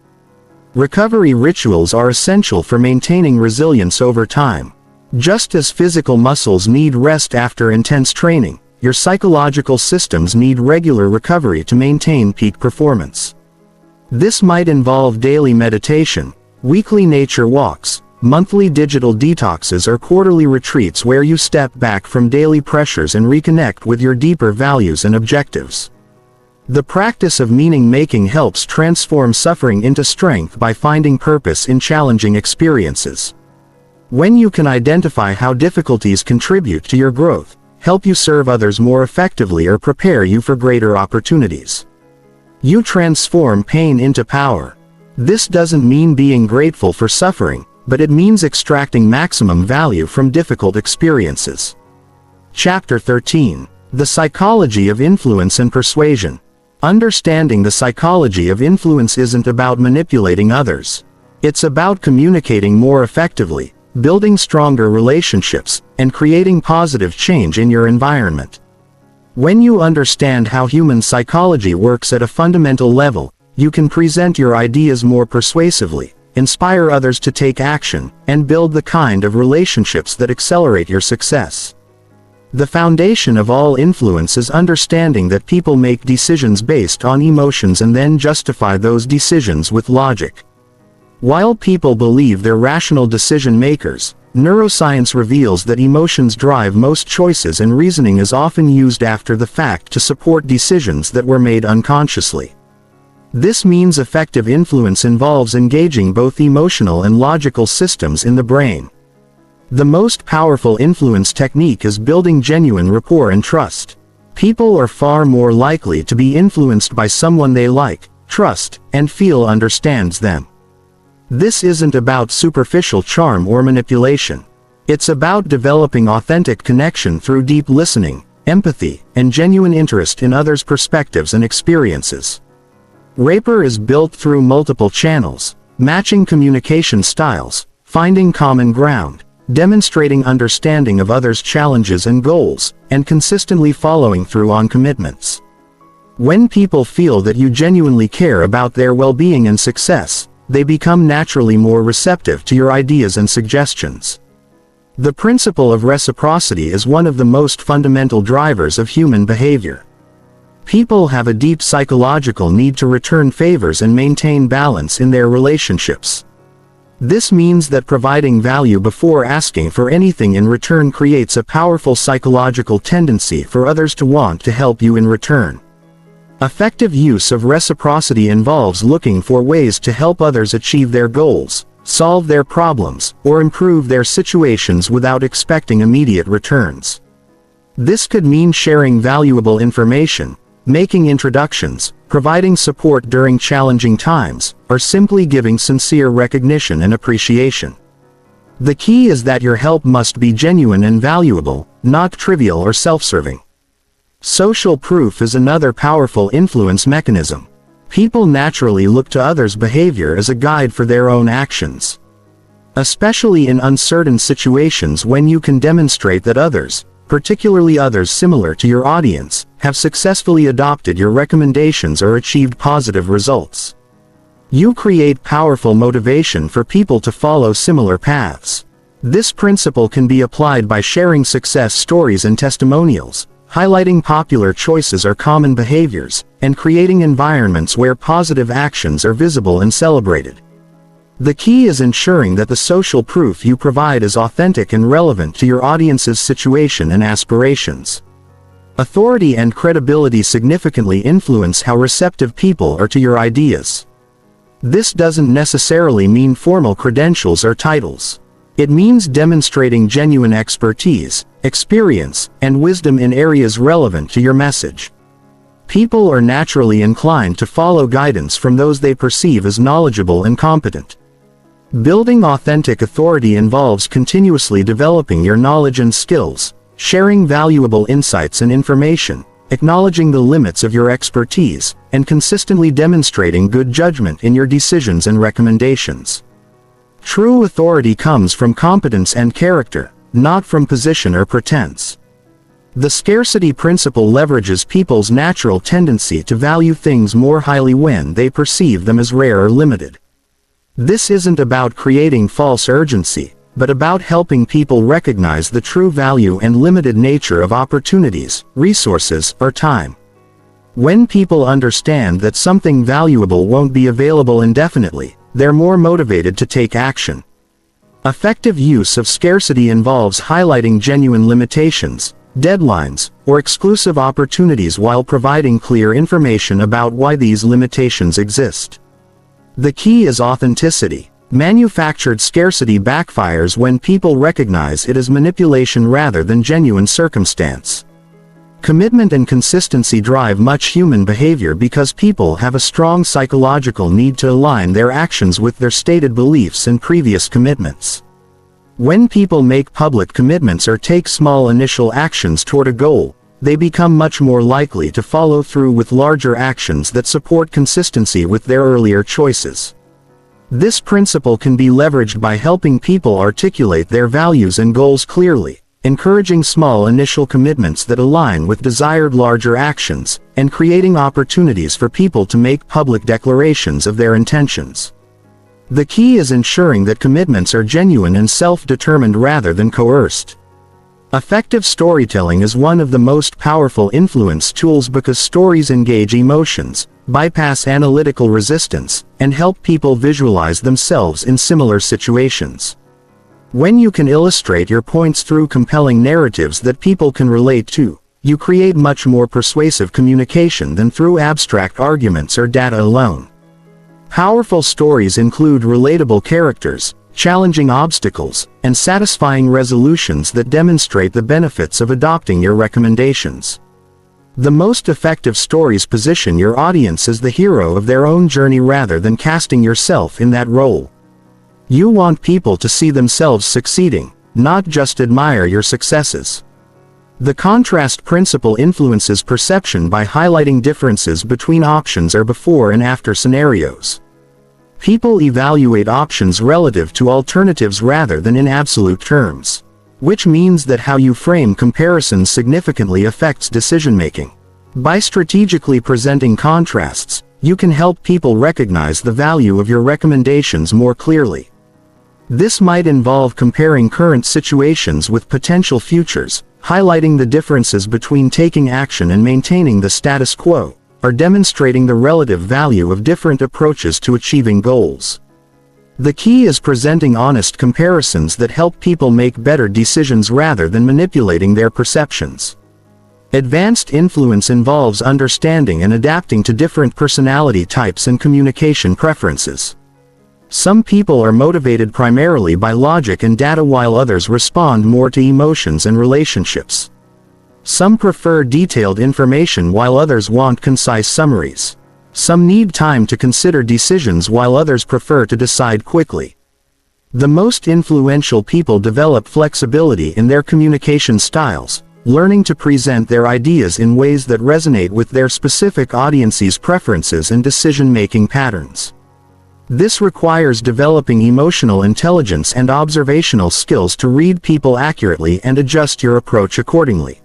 Recovery rituals are essential for maintaining resilience over time. Just as physical muscles need rest after intense training, your psychological systems need regular recovery to maintain peak performance. This might involve daily meditation, weekly nature walks, monthly digital detoxes, or quarterly retreats where you step back from daily pressures and reconnect with your deeper values and objectives. The practice of meaning-making helps transform suffering into strength by finding purpose in challenging experiences. When you can identify how difficulties contribute to your growth, help you serve others more effectively, or prepare you for greater opportunities, you transform pain into power. This doesn't mean being grateful for suffering, but it means extracting maximum value from difficult experiences. Chapter 13. The Psychology of Influence and Persuasion. Understanding the psychology of influence isn't about manipulating others. It's about communicating more effectively, building stronger relationships, and creating positive change in your environment. When you understand how human psychology works at a fundamental level, you can present your ideas more persuasively, inspire others to take action, and build the kind of relationships that accelerate your success. The foundation of all influence is understanding that people make decisions based on emotions and then justify those decisions with logic. While people believe they're rational decision makers, neuroscience reveals that emotions drive most choices, and reasoning is often used after the fact to support decisions that were made unconsciously. This means effective influence involves engaging both emotional and logical systems in the brain. The most powerful influence technique is building genuine rapport and trust. People are far more likely to be influenced by someone they like, trust, and feel understands them. This isn't about superficial charm or manipulation. It's about developing authentic connection through deep listening, empathy, and genuine interest in others' perspectives and experiences. Rapport is built through multiple channels, matching communication styles, finding common ground, demonstrating understanding of others' challenges and goals, and consistently following through on commitments. When people feel that you genuinely care about their well-being and success, they become naturally more receptive to your ideas and suggestions. The principle of reciprocity is one of the most fundamental drivers of human behavior. People have a deep psychological need to return favors and maintain balance in their relationships. This means that providing value before asking for anything in return creates a powerful psychological tendency for others to want to help you in return. Effective use of reciprocity involves looking for ways to help others achieve their goals, solve their problems, or improve their situations without expecting immediate returns. This could mean sharing valuable information, making introductions, providing support during challenging times, or simply giving sincere recognition and appreciation. The key is that your help must be genuine and valuable, not trivial or self-serving. Social proof is another powerful influence mechanism. People naturally look to others' behavior as a guide for their own actions. Especially in uncertain situations when you can demonstrate that others, particularly others similar to your audience, have successfully adopted your recommendations or achieved positive results. You create powerful motivation for people to follow similar paths. This principle can be applied by sharing success stories and testimonials, highlighting popular choices or common behaviors, and creating environments where positive actions are visible and celebrated. The key is ensuring that the social proof you provide is authentic and relevant to your audience's situation and aspirations. Authority and credibility significantly influence how receptive people are to your ideas. This doesn't necessarily mean formal credentials or titles. It means demonstrating genuine expertise, experience, and wisdom in areas relevant to your message. People are naturally inclined to follow guidance from those they perceive as knowledgeable and competent. Building authentic authority involves continuously developing your knowledge and skills, sharing valuable insights and information, acknowledging the limits of your expertise, and consistently demonstrating good judgment in your decisions and recommendations. True authority comes from competence and character, not from position or pretense. The scarcity principle leverages people's natural tendency to value things more highly when they perceive them as rare or limited. This isn't about creating false urgency, but about helping people recognize the true value and limited nature of opportunities, resources, or time. When people understand that something valuable won't be available indefinitely, they're more motivated to take action. Effective use of scarcity involves highlighting genuine limitations, deadlines, or exclusive opportunities while providing clear information about why these limitations exist. The key is authenticity. Manufactured scarcity backfires when people recognize it as manipulation rather than genuine circumstance. Commitment and consistency drive much human behavior because people have a strong psychological need to align their actions with their stated beliefs and previous commitments. When people make public commitments or take small initial actions toward a goal, they become much more likely to follow through with larger actions that support consistency with their earlier choices. This principle can be leveraged by helping people articulate their values and goals clearly, encouraging small initial commitments that align with desired larger actions, and creating opportunities for people to make public declarations of their intentions. The key is ensuring that commitments are genuine and self-determined rather than coerced. Effective storytelling is one of the most powerful influence tools because stories engage emotions, bypass analytical resistance, and help people visualize themselves in similar situations. When you can illustrate your points through compelling narratives that people can relate to, you create much more persuasive communication than through abstract arguments or data alone. Powerful stories include relatable characters, challenging obstacles, and satisfying resolutions that demonstrate the benefits of adopting your recommendations. The most effective stories position your audience as the hero of their own journey rather than casting yourself in that role. You want people to see themselves succeeding, not just admire your successes. The contrast principle influences perception by highlighting differences between options or before and after scenarios. People evaluate options relative to alternatives rather than in absolute terms, which means that how you frame comparisons significantly affects decision-making. By strategically presenting contrasts, you can help people recognize the value of your recommendations more clearly. This might involve comparing current situations with potential futures, highlighting the differences between taking action and maintaining the status quo, or demonstrating the relative value of different approaches to achieving goals. The key is presenting honest comparisons that help people make better decisions rather than manipulating their perceptions. Advanced influence involves understanding and adapting to different personality types and communication preferences. Some people are motivated primarily by logic and data while others respond more to emotions and relationships. Some prefer detailed information while others want concise summaries. Some need time to consider decisions while others prefer to decide quickly. The most influential people develop flexibility in their communication styles, learning to present their ideas in ways that resonate with their specific audience's preferences and decision-making patterns. This requires developing emotional intelligence and observational skills to read people accurately and adjust your approach accordingly.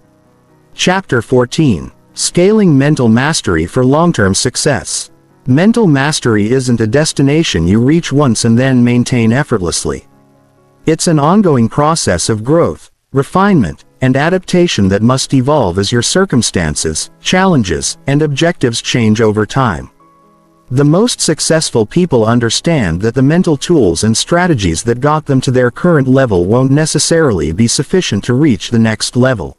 Chapter 14. Scaling Mental Mastery for Long-Term Success. Mental mastery isn't a destination you reach once and then maintain effortlessly. It's an ongoing process of growth, refinement, and adaptation that must evolve as your circumstances, challenges, and objectives change over time. The most successful people understand that the mental tools and strategies that got them to their current level won't necessarily be sufficient to reach the next level.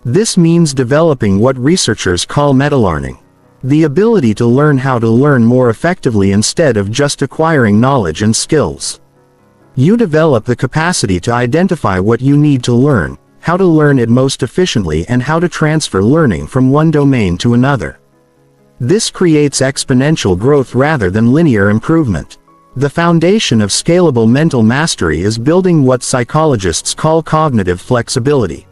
This means developing what researchers call meta-learning, the ability to learn how to learn more effectively instead of just acquiring knowledge and skills. You develop the capacity to identify what you need to learn, how to learn it most efficiently, and how to transfer learning from one domain to another. This creates exponential growth rather than linear improvement. The foundation of scalable mental mastery is building what psychologists call cognitive flexibility.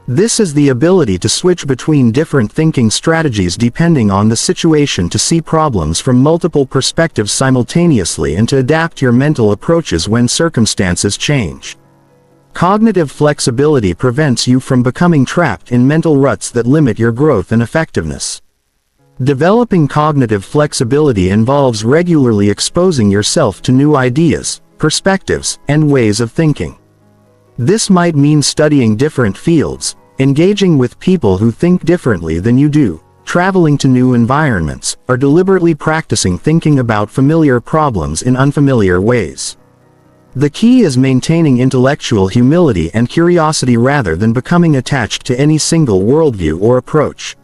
This is the ability to switch between different thinking strategies depending on the situation, to see problems from multiple perspectives simultaneously, and to adapt your mental approaches when circumstances change. Cognitive flexibility prevents you from becoming trapped in mental ruts that limit your growth and effectiveness. Developing cognitive flexibility involves regularly exposing yourself to new ideas, perspectives, and ways of thinking. This might mean studying different fields, engaging with people who think differently than you do, traveling to new environments, or deliberately practicing thinking about familiar problems in unfamiliar ways. The key is maintaining intellectual humility and curiosity rather than becoming attached to any single worldview or approach.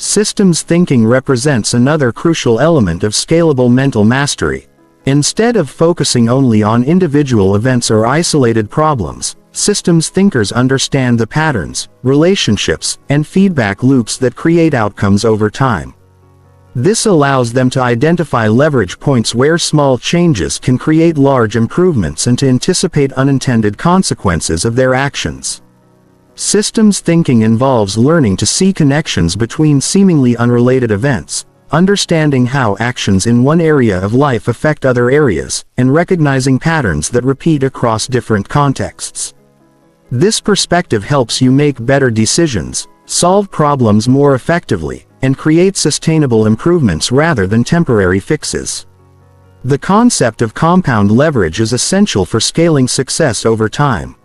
Systems thinking represents another crucial element of scalable mental mastery. Instead of focusing only on individual events or isolated problems, systems thinkers understand the patterns, relationships, and feedback loops that create outcomes over time. This allows them to identify leverage points where small changes can create large improvements and to anticipate unintended consequences of their actions. Systems thinking involves learning to see connections between seemingly unrelated events, understanding how actions in one area of life affect other areas, and recognizing patterns that repeat across different contexts. This perspective helps you make better decisions, solve problems more effectively, and create sustainable improvements rather than temporary fixes. The concept of compound leverage is essential for scaling success over time.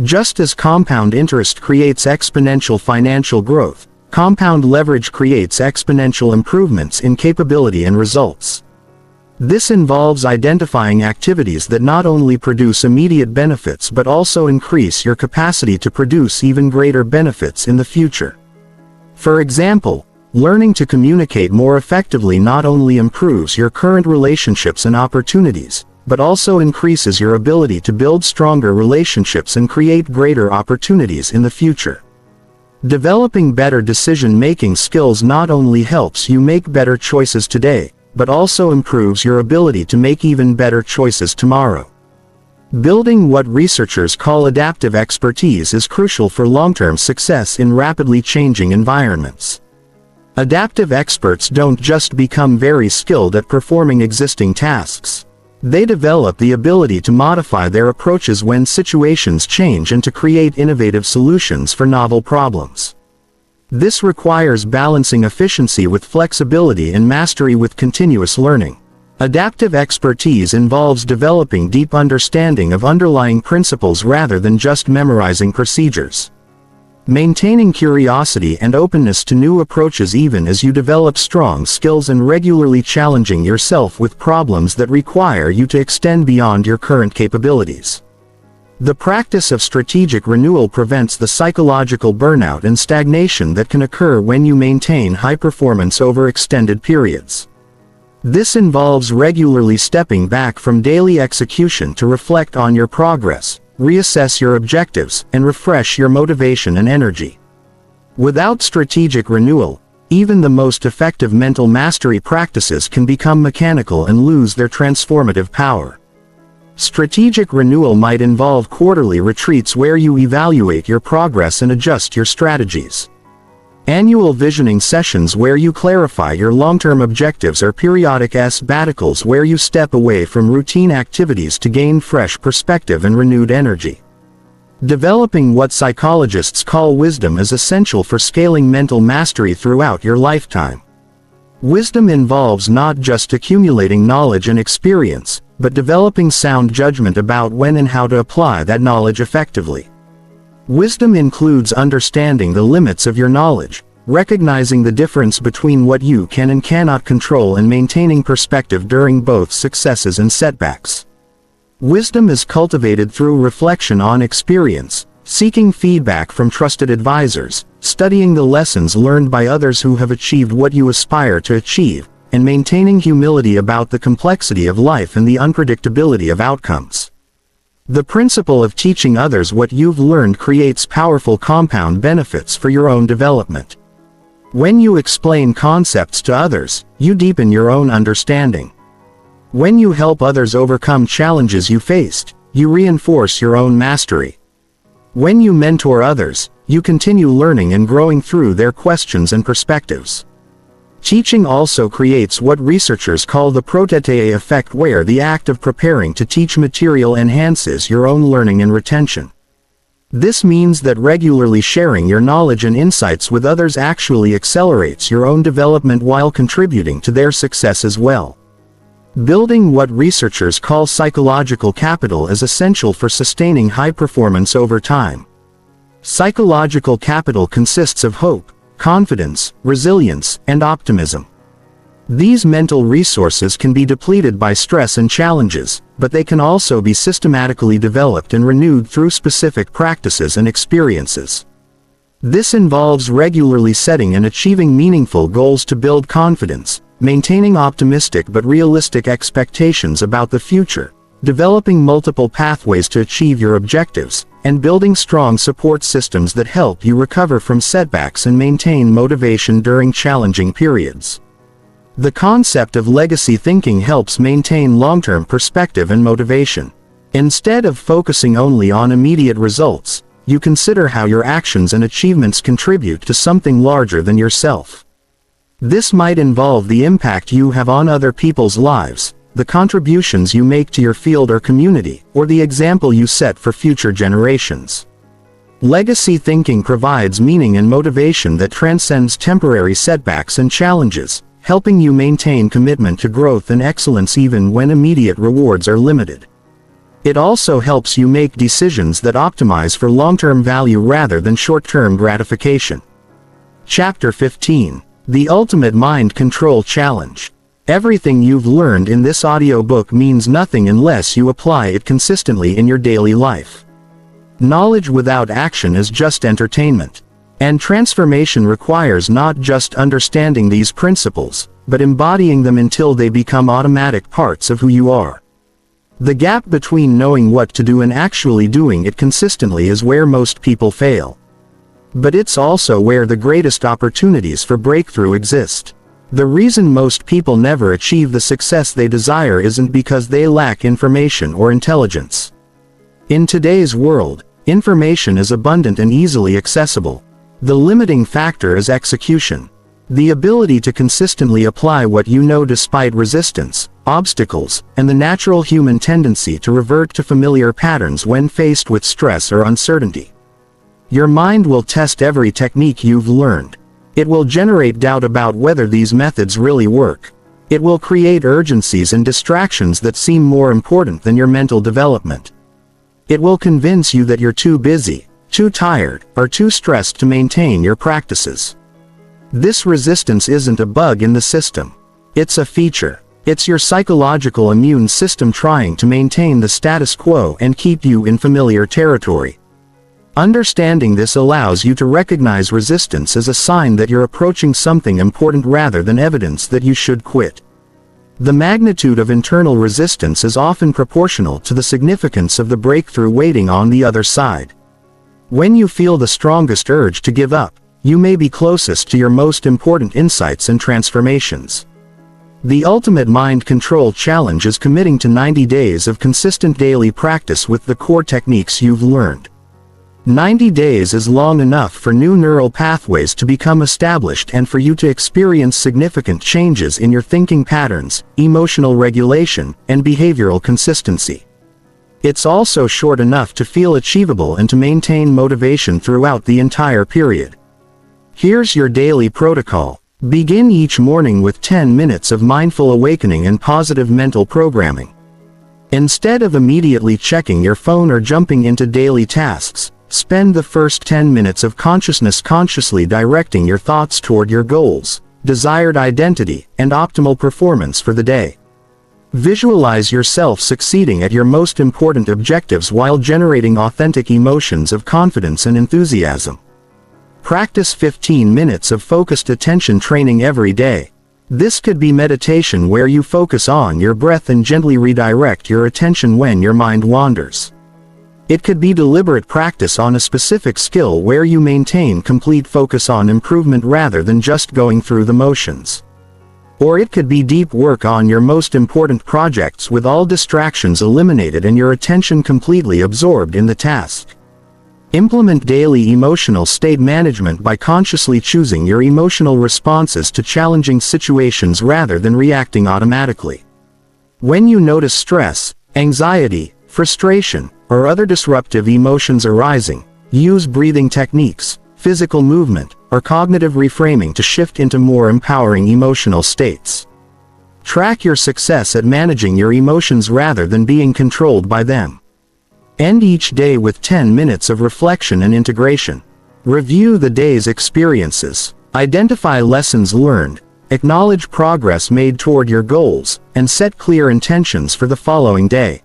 Just as compound interest creates exponential financial growth, compound leverage creates exponential improvements in capability and results. This involves identifying activities that not only produce immediate benefits but also increase your capacity to produce even greater benefits in the future. For example, learning to communicate more effectively not only improves your current relationships and opportunities, but also increases your ability to build stronger relationships and create greater opportunities in the future. Developing better decision-making skills not only helps you make better choices today, but also improves your ability to make even better choices tomorrow. Building what researchers call adaptive expertise is crucial for long-term success in rapidly changing environments. Adaptive experts don't just become very skilled at performing existing tasks. They develop the ability to modify their approaches when situations change and to create innovative solutions for novel problems. This requires balancing efficiency with flexibility and mastery with continuous learning. Adaptive expertise involves developing deep understanding of underlying principles rather than just memorizing procedures. Maintaining curiosity and openness to new approaches even as you develop strong skills, and regularly challenging yourself with problems that require you to extend beyond your current capabilities. The practice of strategic renewal prevents the psychological burnout and stagnation that can occur when you maintain high performance over extended periods. This involves regularly stepping back from daily execution to reflect on your progress, reassess your objectives, and refresh your motivation and energy. Without strategic renewal, even the most effective mental mastery practices can become mechanical and lose their transformative power. Strategic renewal might involve quarterly retreats where you evaluate your progress and adjust your strategies. Annual visioning sessions where you clarify your long-term objectives, or periodic sabbaticals where you step away from routine activities to gain fresh perspective and renewed energy. Developing what psychologists call wisdom is essential for scaling mental mastery throughout your lifetime. Wisdom involves not just accumulating knowledge and experience, but developing sound judgment about when and how to apply that knowledge effectively. Wisdom includes understanding the limits of your knowledge, recognizing the difference between what you can and cannot control, and maintaining perspective during both successes and setbacks. Wisdom is cultivated through reflection on experience, seeking feedback from trusted advisors, studying the lessons learned by others who have achieved what you aspire to achieve, and maintaining humility about the complexity of life and the unpredictability of outcomes. The principle of teaching others what you've learned creates powerful compound benefits for your own development. When you explain concepts to others, you deepen your own understanding. When you help others overcome challenges you faced, you reinforce your own mastery. When you mentor others, you continue learning and growing through their questions and perspectives. Teaching also creates what researchers call the protetee effect, where the act of preparing to teach material enhances your own learning and retention. This means that regularly sharing your knowledge and insights with others actually accelerates your own development while contributing to their success as well. Building what researchers call psychological capital is essential for sustaining high performance over time. Psychological capital consists of hope, confidence, resilience, and optimism. These mental resources can be depleted by stress and challenges, but they can also be systematically developed and renewed through specific practices and experiences. This involves regularly setting and achieving meaningful goals to build confidence, maintaining optimistic but realistic expectations about the future, developing multiple pathways to achieve your objectives, and building strong support systems that help you recover from setbacks and maintain motivation during challenging periods. The concept of legacy thinking helps maintain long-term perspective and motivation. Instead of focusing only on immediate results, you consider how your actions and achievements contribute to something larger than yourself. This might involve the impact you have on other people's lives, the contributions you make to your field or community, or the example you set for future generations. Legacy thinking provides meaning and motivation that transcends temporary setbacks and challenges, helping you maintain commitment to growth and excellence even when immediate rewards are limited. It also helps you make decisions that optimize for long-term value rather than short-term gratification. Chapter 15: The Ultimate Mind Control Challenge. Everything you've learned in this audiobook means nothing unless you apply it consistently in your daily life. Knowledge without action is just entertainment. And transformation requires not just understanding these principles, but embodying them until they become automatic parts of who you are. The gap between knowing what to do and actually doing it consistently is where most people fail. But it's also where the greatest opportunities for breakthrough exist. The reason most people never achieve the success they desire isn't because they lack information or intelligence. In today's world, information is abundant and easily accessible. The limiting factor is execution. The ability to consistently apply what you know despite resistance, obstacles, and the natural human tendency to revert to familiar patterns when faced with stress or uncertainty. Your mind will test every technique you've learned. It will generate doubt about whether these methods really work. It will create urgencies and distractions that seem more important than your mental development. It will convince you that you're too busy, too tired, or too stressed to maintain your practices. This resistance isn't a bug in the system. It's a feature. It's your psychological immune system trying to maintain the status quo and keep you in familiar territory. Understanding this allows you to recognize resistance as a sign that you're approaching something important rather than evidence that you should quit. The magnitude of internal resistance is often proportional to the significance of the breakthrough waiting on the other side. When you feel the strongest urge to give up, you may be closest to your most important insights and transformations. The ultimate mind control challenge is committing to 90 days of consistent daily practice with the core techniques you've learned. 90 days is long enough for new neural pathways to become established and for you to experience significant changes in your thinking patterns, emotional regulation, and behavioral consistency. It's also short enough to feel achievable and to maintain motivation throughout the entire period. Here's your daily protocol. Begin each morning with 10 minutes of mindful awakening and positive mental programming. Instead of immediately checking your phone or jumping into daily tasks, spend the first 10 minutes of consciousness consciously directing your thoughts toward your goals, desired identity, and optimal performance for the day. Visualize yourself succeeding at your most important objectives while generating authentic emotions of confidence and enthusiasm. Practice 15 minutes of focused attention training every day. This could be meditation where you focus on your breath and gently redirect your attention when your mind wanders. It could be deliberate practice on a specific skill where you maintain complete focus on improvement rather than just going through the motions. Or it could be deep work on your most important projects with all distractions eliminated and your attention completely absorbed in the task. Implement daily emotional state management by consciously choosing your emotional responses to challenging situations rather than reacting automatically. When you notice stress, anxiety, frustration, or other disruptive emotions arising, use breathing techniques, physical movement, or cognitive reframing to shift into more empowering emotional states. Track your success at managing your emotions rather than being controlled by them. End each day with 10 minutes of reflection and integration. Review the day's experiences, identify lessons learned, acknowledge progress made toward your goals, and set clear intentions for the following day.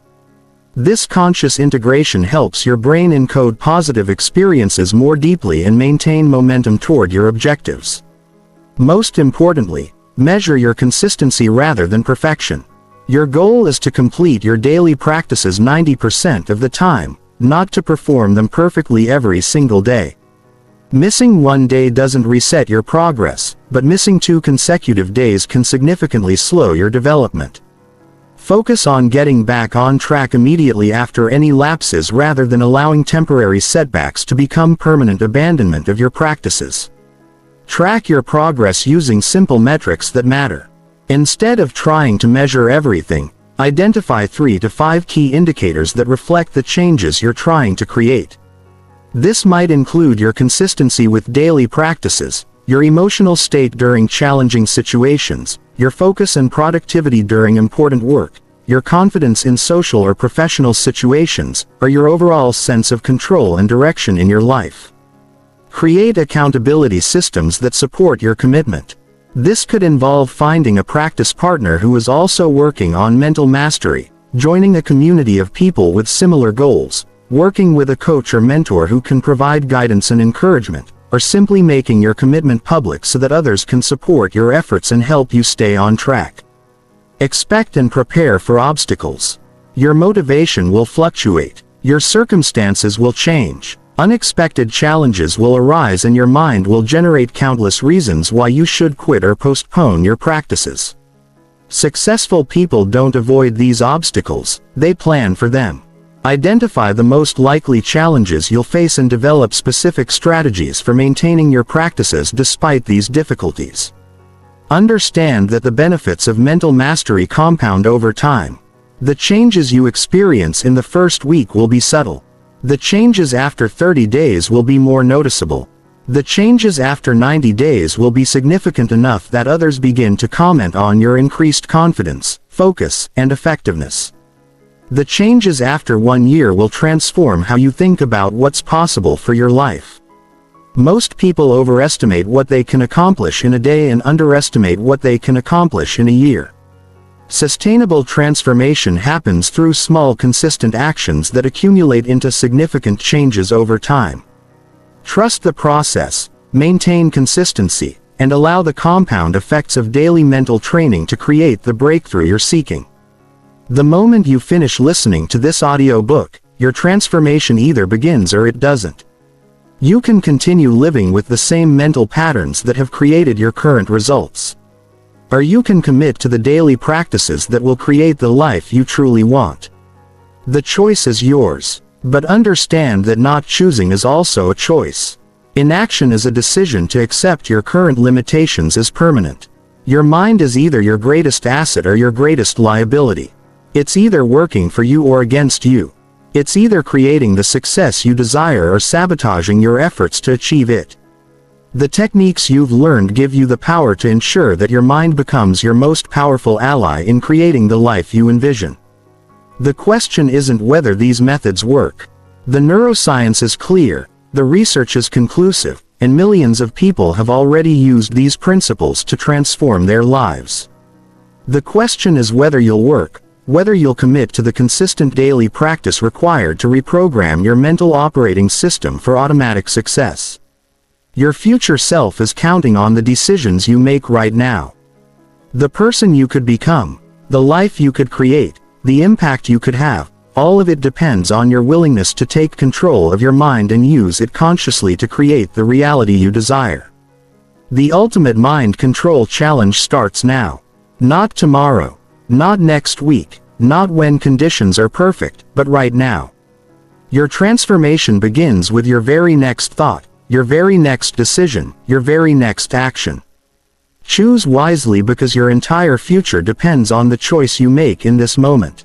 This conscious integration helps your brain encode positive experiences more deeply and maintain momentum toward your objectives. Most importantly, measure your consistency rather than perfection. Your goal is to complete your daily practices 90% of the time, not to perform them perfectly every single day. Missing one day doesn't reset your progress, but missing 2 consecutive days can significantly slow your development. Focus on getting back on track immediately after any lapses rather than allowing temporary setbacks to become permanent abandonment of your practices. Track your progress using simple metrics that matter. Instead of trying to measure everything, identify 3 to 5 key indicators that reflect the changes you're trying to create. This might include your consistency with daily practices, your emotional state during challenging situations, your focus and productivity during important work, your confidence in social or professional situations, or your overall sense of control and direction in your life. Create accountability systems that support your commitment. This could involve finding a practice partner who is also working on mental mastery, joining a community of people with similar goals, working with a coach or mentor who can provide guidance and encouragement, or simply making your commitment public so that others can support your efforts and help you stay on track. Expect and prepare for obstacles. Your motivation will fluctuate. Your circumstances will change. Unexpected challenges will arise and your mind will generate countless reasons why you should quit or postpone your practices. Successful people don't avoid these obstacles, they plan for them. Identify the most likely challenges you'll face and develop specific strategies for maintaining your practices despite these difficulties. Understand that the benefits of mental mastery compound over time. The changes you experience in the first week will be subtle. The changes after 30 days will be more noticeable. The changes after 90 days will be significant enough that others begin to comment on your increased confidence, focus, and effectiveness. The changes after 1 year will transform how you think about what's possible for your life. Most people overestimate what they can accomplish in a day and underestimate what they can accomplish in a year. Sustainable transformation happens through small consistent actions that accumulate into significant changes over time. Trust the process, maintain consistency, and allow the compound effects of daily mental training to create the breakthrough you're seeking. The moment you finish listening to this audiobook, your transformation either begins or it doesn't. You can continue living with the same mental patterns that have created your current results. Or you can commit to the daily practices that will create the life you truly want. The choice is yours, but understand that not choosing is also a choice. Inaction is a decision to accept your current limitations as permanent. Your mind is either your greatest asset or your greatest liability. It's either working for you or against you. It's either creating the success you desire or sabotaging your efforts to achieve it. The techniques you've learned give you the power to ensure that your mind becomes your most powerful ally in creating the life you envision. The question isn't whether these methods work. The neuroscience is clear, the research is conclusive, and millions of people have already used these principles to transform their lives. The question is whether you'll work, whether you'll commit to the consistent daily practice required to reprogram your mental operating system for automatic success. Your future self is counting on the decisions you make right now. The person you could become, the life you could create, the impact you could have, all of it depends on your willingness to take control of your mind and use it consciously to create the reality you desire. The ultimate mind control challenge starts now. Not tomorrow. Not next week, not when conditions are perfect, but right now. Your transformation begins with your very next thought, your very next decision, your very next action. Choose wisely because your entire future depends on the choice you make in this moment.